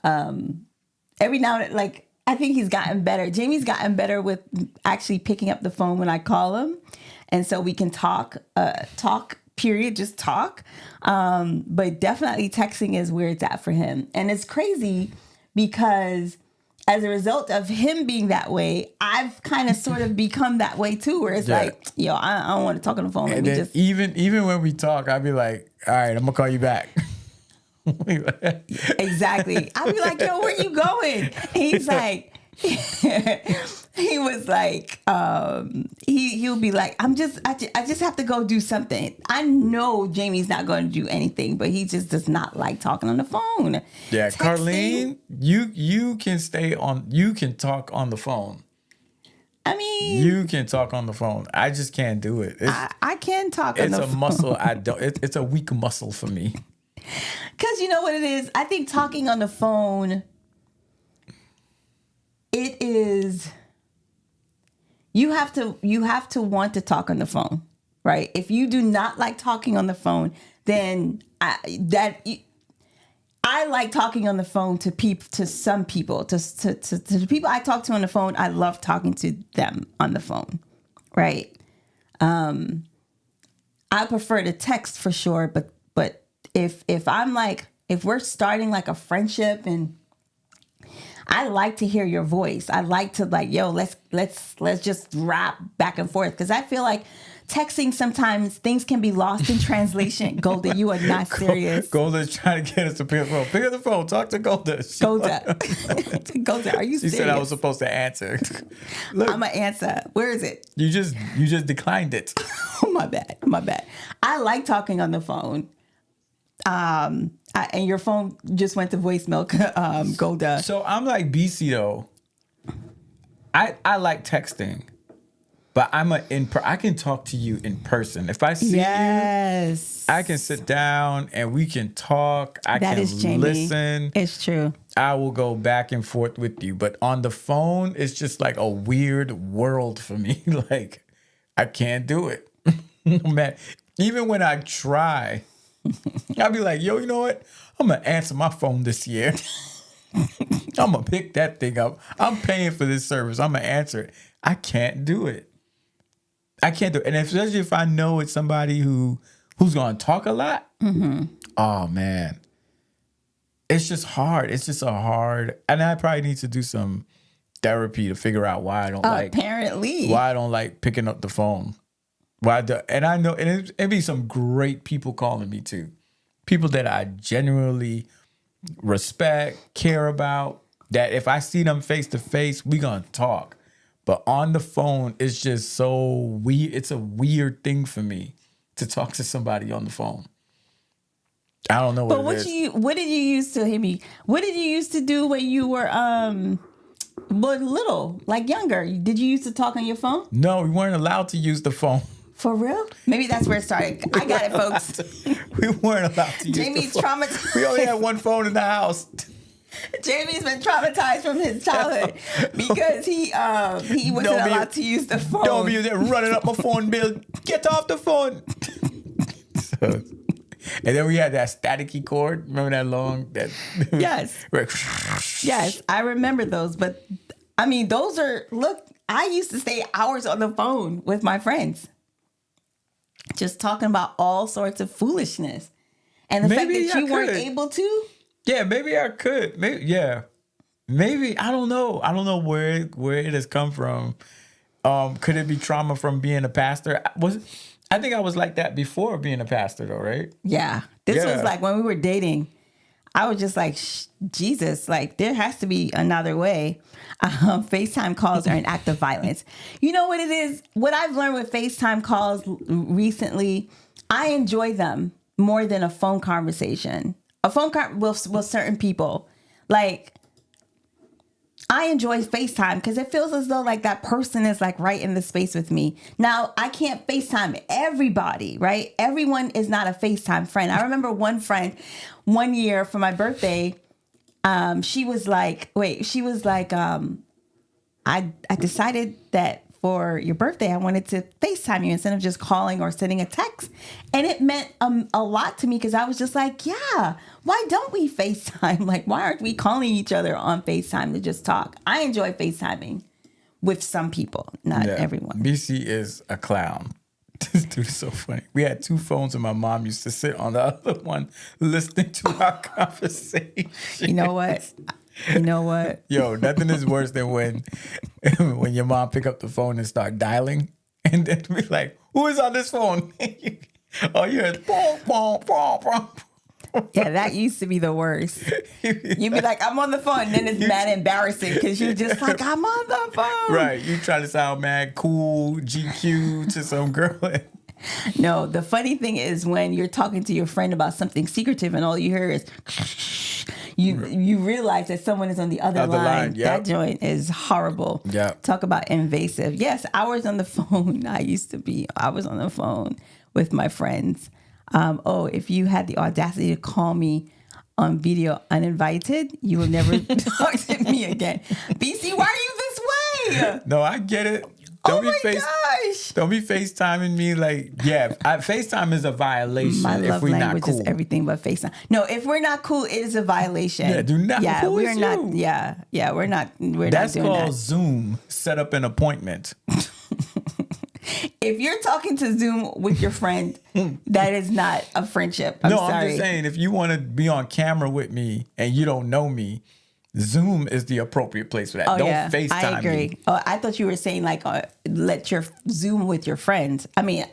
Every now and then, like, I think he's gotten better. Jamie's gotten better with actually picking up the phone when I call him, and so we can talk. Period, just talk. But definitely texting is where it's at for him. And it's crazy because as a result of him being that way, I've kind of sort of become that way too, where it's like, yo, I don't want to talk on the phone. And then even when we talk, I'll be like, all right, I'm gonna call you back. Exactly. I'll be like, yo, where you going? And he's like, he was like, he'll be like, I just have to go do something. I know Jamie's not going to do anything, but he just does not like talking on the phone. Yeah, Carlene, you can talk on the phone. I mean, you can talk on the phone. I just can't do it. I can talk on the phone. It's a muscle. It's a weak muscle for me. Because you know what it is? I think talking on the phone, it is, you have to want to talk on the phone, right? If you do not like talking on the phone, then I like talking on the phone to some people, to the people I talk to on the phone. I love talking to them on the phone, right? I prefer to text for sure, but if I'm like, if we're starting like a friendship and I like to hear your voice. I like to like, yo, let's just rap back and forth. Because I feel like texting sometimes things can be lost in translation. Golda, you are not serious. Golda's trying to get us to pick up the phone. Pick up the phone. Talk to Golda. Golda, are you serious? She said I was supposed to answer. Look, I'm gonna answer. Where is it? You just declined it. Oh, my bad. I like talking on the phone. And your phone just went to voicemail, Golda. So I'm like BC though. I like texting, but I can talk to you in person. If I see you, I can sit down and we can talk. I can listen. It's true. I will go back and forth with you, but on the phone, it's just like a weird world for me. Like I can't do it. Man, even when I try. I'll be like, yo, you know what? I'm going to answer my phone this year. I'm going to pick that thing up. I'm paying for this service. I'm going to answer it. I can't do it. And especially if I know it's somebody who's going to talk a lot. Mm-hmm. Oh, man. It's just hard. It's just and I probably need to do some therapy to figure out why I don't like picking up the phone. And I know, and it'd be some great people calling me too. People that I genuinely respect, care about, that if I see them face to face, we gonna talk. But on the phone, it's just so weird. It's a weird thing for me to talk to somebody on the phone. I don't know what it is. What did you used to do when you were But little, like younger. Did you used to talk on your phone? No, we weren't allowed to use the phone. For real? Maybe that's where it started. I got it, folks. We weren't allowed to use Jamie's the phone. traumatized. We only had one phone in the house. Jamie's been traumatized from his childhood because he wasn't allowed to use the phone. Don't be running up my phone bill. Get off the phone. So, and then we had that staticky cord. Remember that long? Yes. Yes, I remember those. But I mean, those are, look, I used to stay hours on the phone with my friends, just talking about all sorts of foolishness. And the fact that you weren't able to. Yeah, maybe I could. Maybe I don't know. I don't know where it has come from. Could it be trauma from being a pastor? I think I was like that before being a pastor, though, right? Yeah, this was like when we were dating. I was just like, Jesus, like there has to be another way. FaceTime calls are an act of violence. You know what it is? What I've learned with FaceTime calls recently, I enjoy them more than a phone conversation. A phone call with certain people. Like, I enjoy FaceTime because it feels as though like that person is like right in the space with me. Now, I can't FaceTime everybody, right? Everyone is not a FaceTime friend. I remember one friend one year for my birthday, she was like, I decided that for your birthday, I wanted to FaceTime you instead of just calling or sending a text. And it meant a lot to me because I was just like, yeah, why don't we FaceTime? Like, why aren't we calling each other on FaceTime to just talk? I enjoy FaceTiming with some people, not everyone. BC is a clown. This dude is so funny. We had two phones and my mom used to sit on the other one listening to our conversation. You know what? Yo, nothing is worse than when your mom pick up the phone and start dialing and then be like, who is on this phone? Oh, you heard boom, boom, boom, boom. Yeah, that used to be the worst. You'd be like, I'm on the phone. And then it's mad embarrassing because you're just like, I'm on the phone. Right. You try to sound mad cool, GQ to some girl. No, the funny thing is when you're talking to your friend about something secretive and all you hear is you realize that someone is on the other line. Yep. That joint is horrible. Yeah. Talk about invasive. Yes, hours on the phone. I was on the phone with my friends. If you had the audacity to call me on video uninvited, you will never talk to me again. BC, why are you this way? No, I get it. Don't be FaceTiming me like, FaceTime is a violation. My love if we're language not cool. is everything but FaceTime. No, if we're not cool, it is a violation. Yeah, do not. Yeah, we're not. You? Yeah, we're not. We're That's not doing called that. Zoom. Set up an appointment. If you're talking to Zoom with your friend, that is not a friendship. I'm sorry. I'm just saying, if you want to be on camera with me and you don't know me, Zoom is the appropriate place for that. Don't FaceTime I agree. me. Oh, I thought you were saying like let your Zoom with your friends. I mean,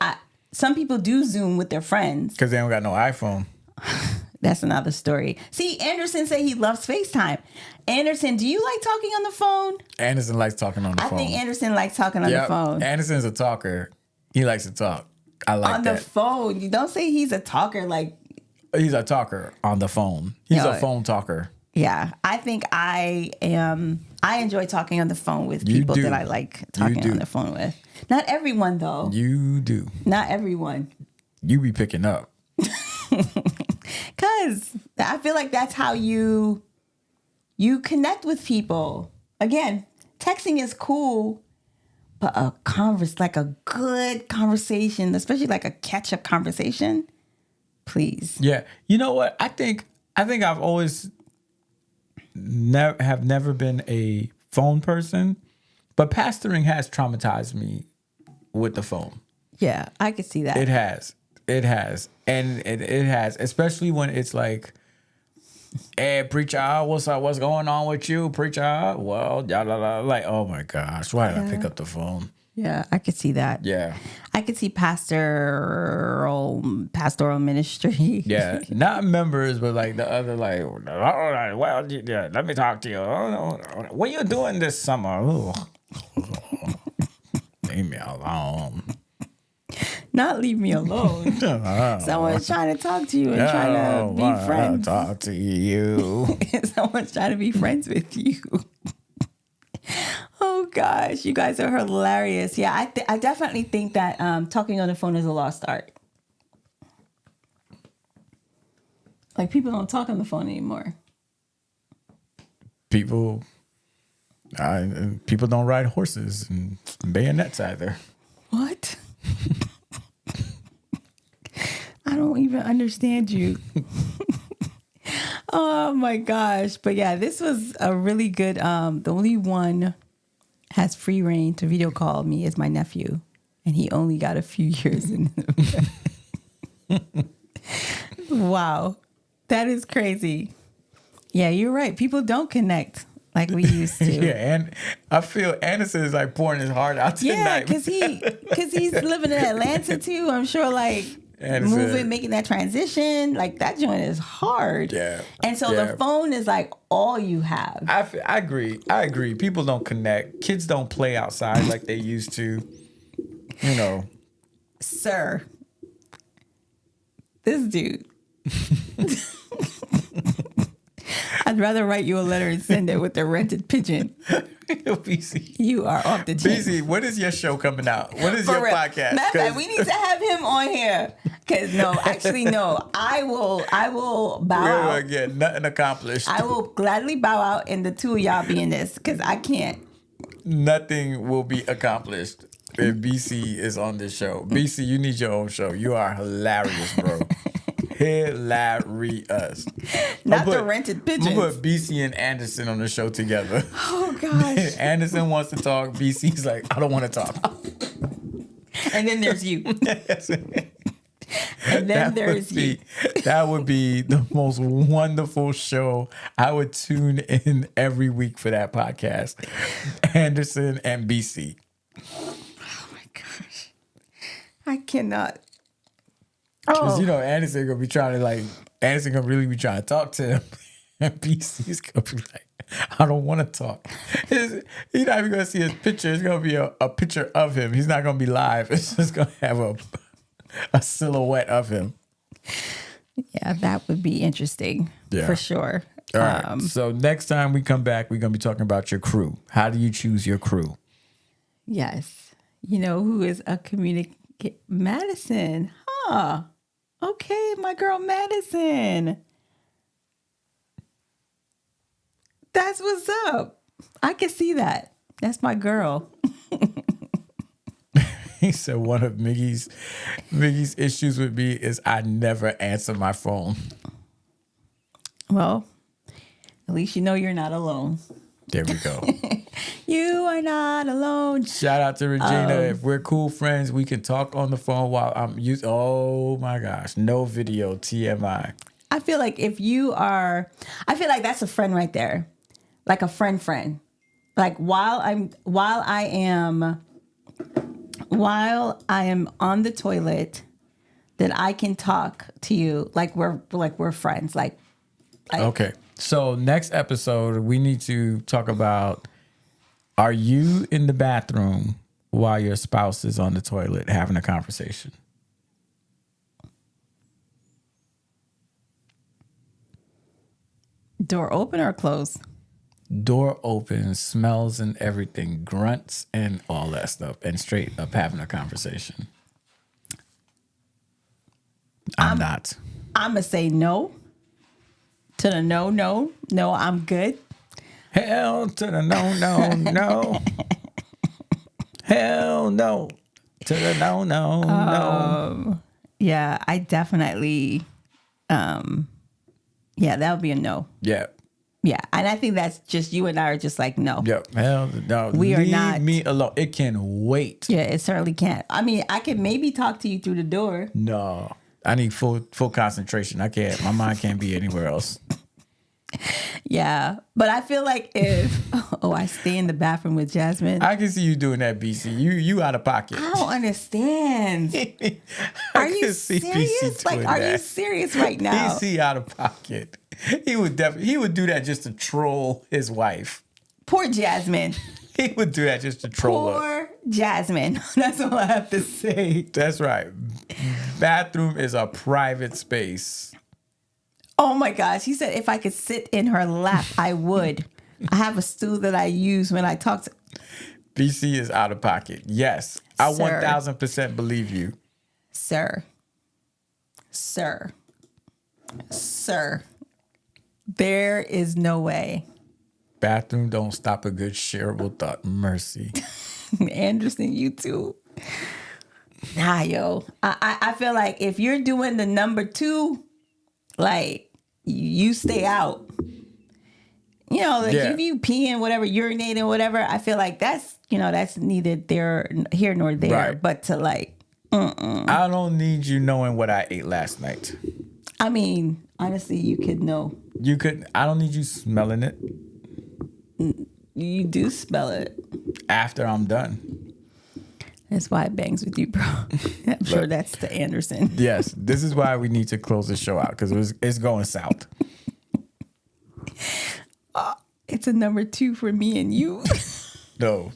some people do Zoom with their friends. Because they don't got no iPhone. That's another story. See, Anderson said he loves FaceTime. Anderson, do you like talking on the phone? Anderson likes talking on the phone. I think Anderson likes talking on the phone. Anderson's a talker. He likes to talk. I like that. On the phone. You don't say he's a talker like... He's a talker on the phone. He's a phone talker. Yeah. I think I enjoy talking on the phone with people that I like talking on the phone with. Not everyone, though. You do. Not everyone. You be picking up. Because I feel like that's how you connect with people. Again, texting is cool, but a good conversation, especially like a catch-up conversation, please. Yeah. You know what? I think I've always never been a phone person, but pastoring has traumatized me with the phone. Yeah, I could see that. It has. And it has, especially when it's like, hey, preacher, what's up? What's going on with you, preacher? Well, like, oh my gosh, why did I pick up the phone? Yeah, I could see that. Yeah. I could see pastoral ministry. Yeah, not members, but like the other, like, well, yeah, let me talk to you. What are you doing this summer? Leave me alone. Not leave me alone. Someone's trying to talk to you and trying to be friends. Talk to you. Someone's trying to be friends with you. gosh, you guys are hilarious. Yeah, I definitely think that talking on the phone is a lost art. Like, people don't talk on the phone anymore. People don't ride horses and bayonets either. What? I don't even understand you. Oh my gosh. But yeah, this was a really good, the only one has free reign to video call me is my nephew. And he only got a few years in. Wow. That is crazy. Yeah, you're right. People don't connect like we used to. Yeah, and I feel Anderson is like pouring his heart out tonight. Yeah, because he's living in Atlanta too. I'm sure, like, Anderson, making that transition, like, that joint is hard. Yeah. And so the phone is like all you have. I agree. People don't connect. Kids don't play outside like they used to. You know. Sir. This dude. I'd rather write you a letter and send it with a rented pigeon. BC. You are off the chain. BC, when is your show coming out? When is your podcast? Matter of fact, we need to have him on here. Because I will bow out. We will get nothing accomplished. I will gladly bow out and the two of y'all be in this because I can't. Nothing will be accomplished if BC is on this show. BC, you need your own show. You are hilarious, bro. Hilarious. Not the rented pigeons. We'll put BC and Anderson on the show together. Oh gosh. Anderson wants to talk. BC's like, I don't want to talk. And then there's you. And then there's you. That would be the most wonderful show. I would tune in every week for that podcast. Anderson and BC. Oh my gosh. I cannot. Because, Anderson going to be trying to, Anderson going to really be trying to talk to him. And BC's going to be like, I don't want to talk. He's not even going to see his picture. It's going to be a picture of him. He's not going to be live. It's just going to have a silhouette of him. Yeah, that would be interesting for sure. All right. So next time we come back, we're going to be talking about your crew. How do you choose your crew? Yes. You know who is a Madison. Huh. Okay, my girl Madison. That's what's up. I can see that. That's my girl. He said one of Miggy's issues with me is I never answer my phone. Well, at least you know you're not alone. There we go. You are not alone. Shout out to Regina. If we're cool friends, we can talk on the phone while I'm using. Oh my gosh, no video, TMI. I feel like I feel like that's a friend right there, like a friend. Like while I am on the toilet, that I can talk to you like we're friends. Like okay. So next episode, we need to talk about, are you in the bathroom while your spouse is on the toilet having a conversation? Door open or closed? Door open, smells and everything, grunts and all that stuff, and straight up having a conversation. I'm not. I'm going to say no. To the no, I'm good. Hell to the no. Hell no. To the no. Yeah, I definitely, that would be a no. Yeah. Yeah, and I think that's just, you and I are just like, no. Yep. Hell no. Leave me alone. It can wait. Yeah, it certainly can't. I mean, I can maybe talk to you through the door. No. I need full concentration. I can't. My mind can't be anywhere else. Yeah, but I feel like if I stay in the bathroom with Jasmine, I can see you doing that, BC. You out of pocket. I don't understand. Are you serious? Like, are you serious right now? BC out of pocket. He would do that just to troll his wife. Poor Jasmine. He would do that just to troll her. Poor Jasmine. That's all I have to say. That's right. Bathroom is a private space. Oh my gosh. He said if I could sit in her lap, I would. I have a stool that I use when I talk to. BC is out of pocket. Yes. I 1000% believe you. Sir. There is no way. Bathroom don't stop a good shareable thought. Mercy. Anderson, you too. Nah, yo. I feel like if you're doing the number 2, like, you stay out. You know, like if you peeing, whatever, urinating, whatever, I feel like that's neither here nor there. Right. But to like, I don't need you knowing what I ate last night. I mean, honestly, you could know. You could. I don't need you smelling it. You do smell it. After I'm done. That's why it bangs with you, bro. I'm sure that's the Anderson. Yes. This is why we need to close the show out, because it's going south. It's a number 2 for me and you. No.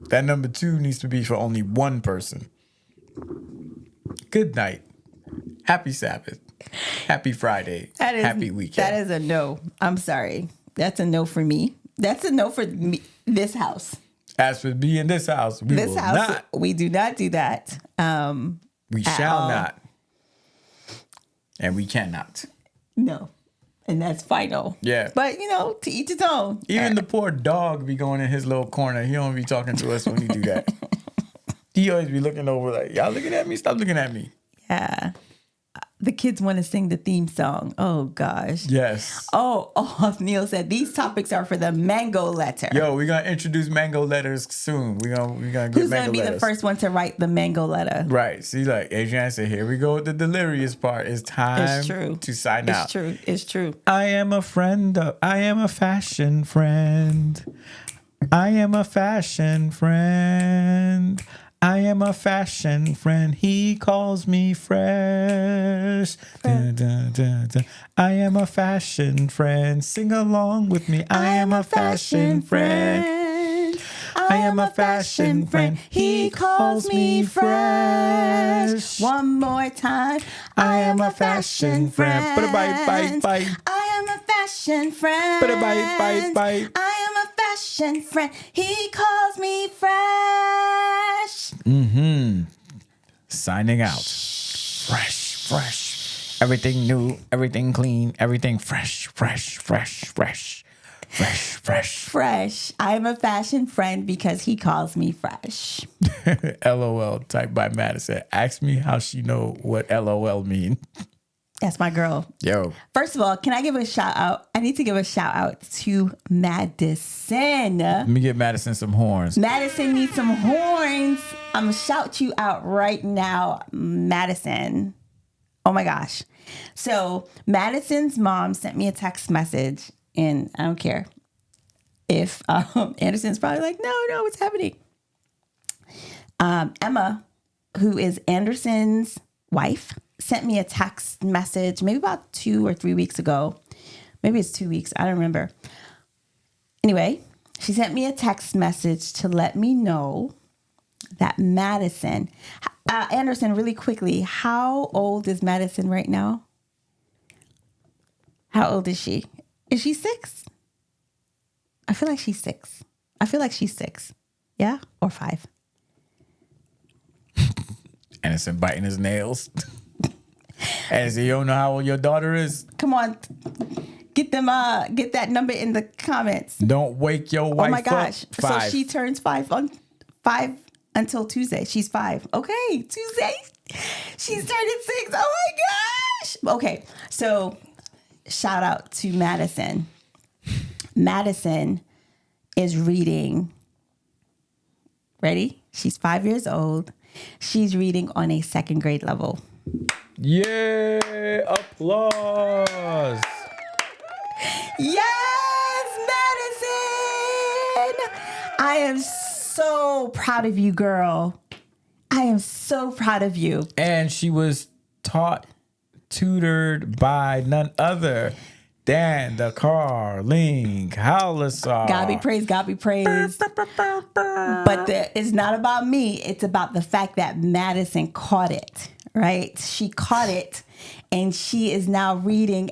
That number 2 needs to be for only one person. Good night. Happy Sabbath. Happy Friday. Happy weekend. That is a no. I'm sorry. That's a no for me. That's a no for me. This house. As for me in this house, we do not do that. We shall not. And we cannot. No. And that's final. Yeah. But, to each his own. Even the poor dog be going in his little corner. He don't be talking to us when he do that. He always be looking over like, y'all looking at me? Stop looking at me. Yeah. The kids want to sing the theme song. Oh, gosh. Yes. Oh, Neil said these topics are for the Mango Letter. Yo, we're going to introduce Mango Letters soon. We're gonna get Mango Letters. Who's going to be the first one to write the Mango Letter? Right. See, like Adrienne said, here we go with the delirious part. It's time to sign out. It's true. I am a friend. I am a fashion friend. I am a fashion friend. I am a fashion friend. He calls me fresh. Dun, dun, dun, dun. I am a fashion friend. Sing along with me. I am a fashion friend. I am a fashion friend. He calls me fresh. One more time. I am a fashion friend. Bye. I am a fashion friend. Bye. I am a fashion friend. He calls me fresh. Signing out. Fresh. Everything new, everything clean, everything fresh. I am a fashion friend because he calls me fresh. LOL typed by Madison. Ask me how she know what LOL mean. That's my girl. Yo. First of all, can I give a shout out? I need to give a shout out to Madison. Let me get Madison some horns. Madison needs some horns. I'm going to shout you out right now, Madison. Oh my gosh. So Madison's mom sent me a text message, and I don't care if Anderson's probably like, no, what's happening? Emma, who is Anderson's wife, sent me a text message maybe about 2 or 3 weeks ago. Maybe it's 2 weeks. I don't remember. Anyway, she sent me a text message to let me know that Madison, Anderson, really quickly, how old is Madison right now? How old is she? Is she 6? I feel like she's 6. Yeah? Or 5? Anderson biting his nails. And so you don't know how old your daughter is? Come on. Get that number in the comments. Don't wake your wife up. Oh my gosh. 5. So she turns 5 until Tuesday. She's 5. Okay. Tuesday. She's turning 6. Oh my gosh. Okay. So shout out to Madison. Madison is reading. Ready? She's 5 years old. She's reading on a 2nd grade level. Yay! Applause! Yes, Madison! I am so proud of you, girl. I am so proud of you. And she was tutored by none other than the Carling Howlisar. God be praised, God be praised. But it's not about me. It's about the fact that Madison caught it, right? She caught it. and she is now reading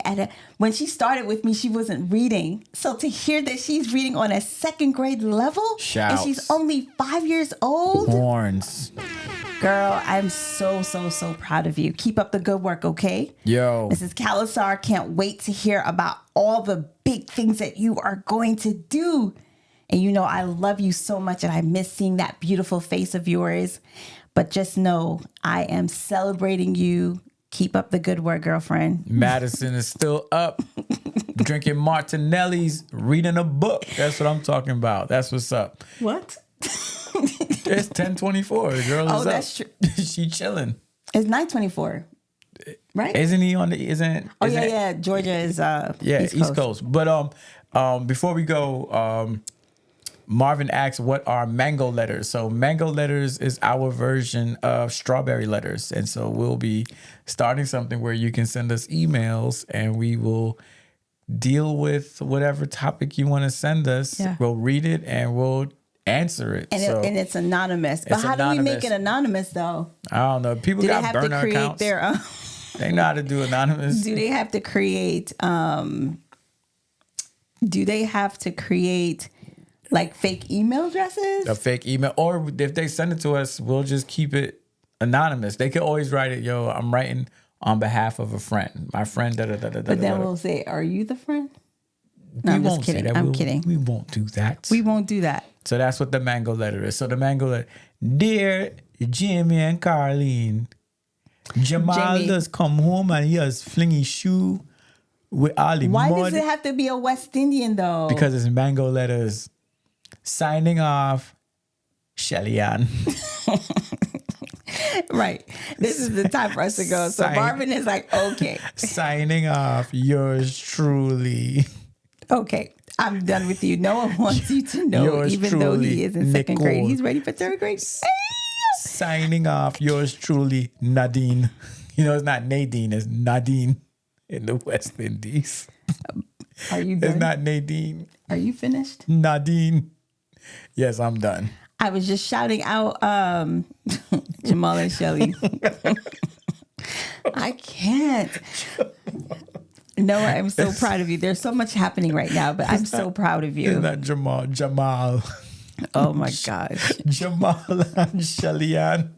when she started with me, she wasn't reading. So to hear that she's reading on a second grade level, Shouts. And she's only 5 years old. Horns. Girl, I'm so proud of you. Keep up the good work, okay? Yo. Mrs. Calasar, can't wait to hear about all the big things that you are going to do. And you know, I love you so much and I miss seeing that beautiful face of yours. But just know, I am celebrating you. Keep up the good work, girlfriend. Madison is still up, drinking Martinelli's, reading a book. That's what I'm talking about. That's what's up. What? It's 10:24. The girl is that's up. She chilling. It's 9:24, right? Isn't he on the? Isn't? Yeah. Georgia is East Coast. But before we go, Marvin asks, what are mango letters? So mango letters is our version of strawberry letters. And so we'll be starting something where you can send us emails and we will deal with whatever topic you want to send us. Yeah. We'll read it and we'll answer it. And it's anonymous. But how do we make it anonymous, though? I don't know. People got burner accounts. They know how to do anonymous. Do they have to create... like fake email addresses? A fake email. Or if they send it to us, we'll just keep it anonymous. They can always write it, yo, I'm writing on behalf of a friend. My friend, But then we'll say, are you the friend? No, I'm just kidding. I'm kidding. We won't do that. We won't do that. So that's what the mango letter is. So the mango letter, dear Jamie and Carlene, Jamal does come home and he has flingy shoe with all the Why mud. does it have to be a West Indian, though? Because it's mango letters. Signing off, Shelly Ann. Right. This is the time for us to go. So Marvin is like, okay. Signing off, yours truly. Okay. I'm done with you. No one wants you to know, yours even truly, though he is in second grade. He's ready for third grade. Signing off, yours truly, Nadine. You know, it's not Nadine, it's Nadine in the West Indies. Are you done? It's not Nadine. Are you finished? Nadine. Yes, I'm done. I was just shouting out Jamal and Shelly. I can't. Noah, I'm so proud of you. There's so much happening right now, but I'm so proud of you. It's not Jamal. Oh my gosh. Jamal and Shelly Ann.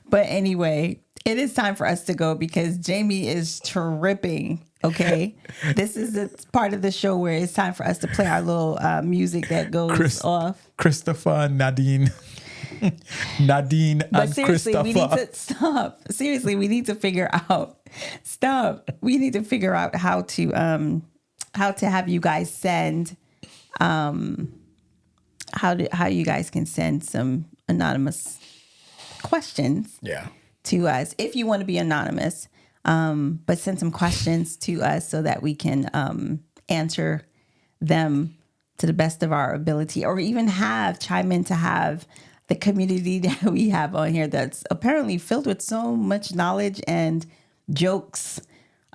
But anyway, it is time for us to go because Jamie is tripping. Okay, this is the part of the show where it's time for us to play our little music that goes off. Christopher and Nadine. Nadine but and seriously, Christopher. We need to stop. Seriously, we need to figure out. Stop. We need to figure out how to have you guys send, how you guys can send some anonymous questions. Yeah. To us, if you want to be anonymous. But send some questions to us so that we can answer them to the best of our ability, or even chime in to have the community that we have on here that's apparently filled with so much knowledge and jokes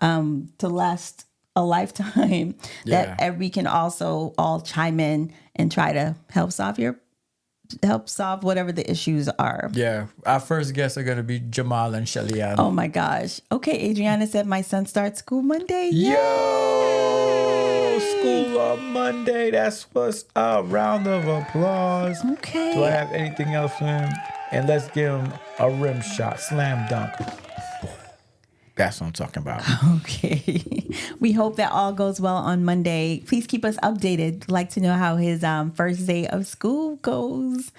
to last a lifetime that we can also all chime in and try to help solve whatever the issues are. Yeah. Our first guests are going to be Jamal and Shelly Ann. Oh my gosh. Okay. Adriana said my son starts school Monday. Yo! School on Monday. That's what's up. Round of applause. Okay. Do I have anything else for him? And let's give him a rim shot. Slam dunk. That's what I'm talking about. Okay. We hope that all goes well on Monday. Please keep us updated. I'd like to know how his first day of school goes.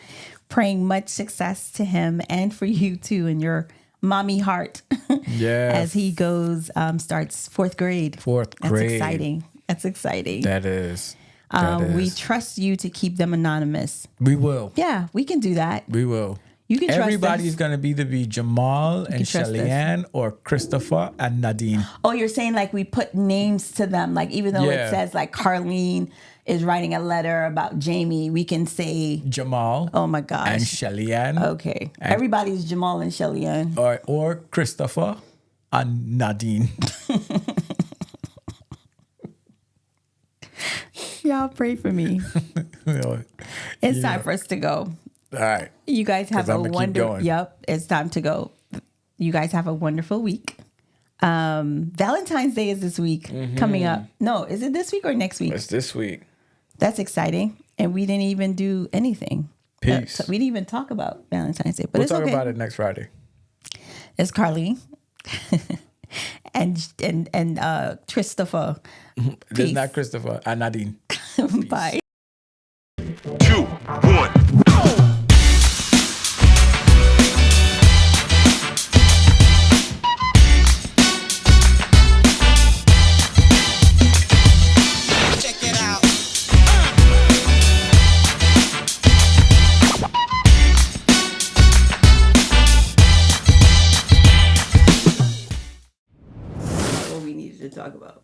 Praying much success to him and for you too in your mommy heart. Yeah. As he goes, starts fourth grade. Fourth grade. That's exciting. That's exciting. That is. We trust you to keep them anonymous. We will. Yeah, we can do that. We will. You can trust Everybody's us. going to either be Jamal and Shelly Ann or Christopher and Nadine. Oh, you're saying like we put names to them. Like even though it says like Carlene is writing a letter about Jamie, we can say Jamal. Oh my gosh. And Shelly Ann. Okay. Everybody's Jamal and Shelly Ann. Or Christopher and Nadine. Y'all pray for me. It's time for us to go. All right. You guys have a wonderful. Yep, it's time to go. You guys have a wonderful week. Valentine's Day is this week coming up. No, is it this week or next week? It's this week. That's exciting. And we didn't even do anything. Peace. So we didn't even talk about Valentine's Day. But We'll it's talk okay. about it next Friday. It's Carly and Christopher. It's not Christopher. Nadine. Bye. 2, 1. What we needed to talk about.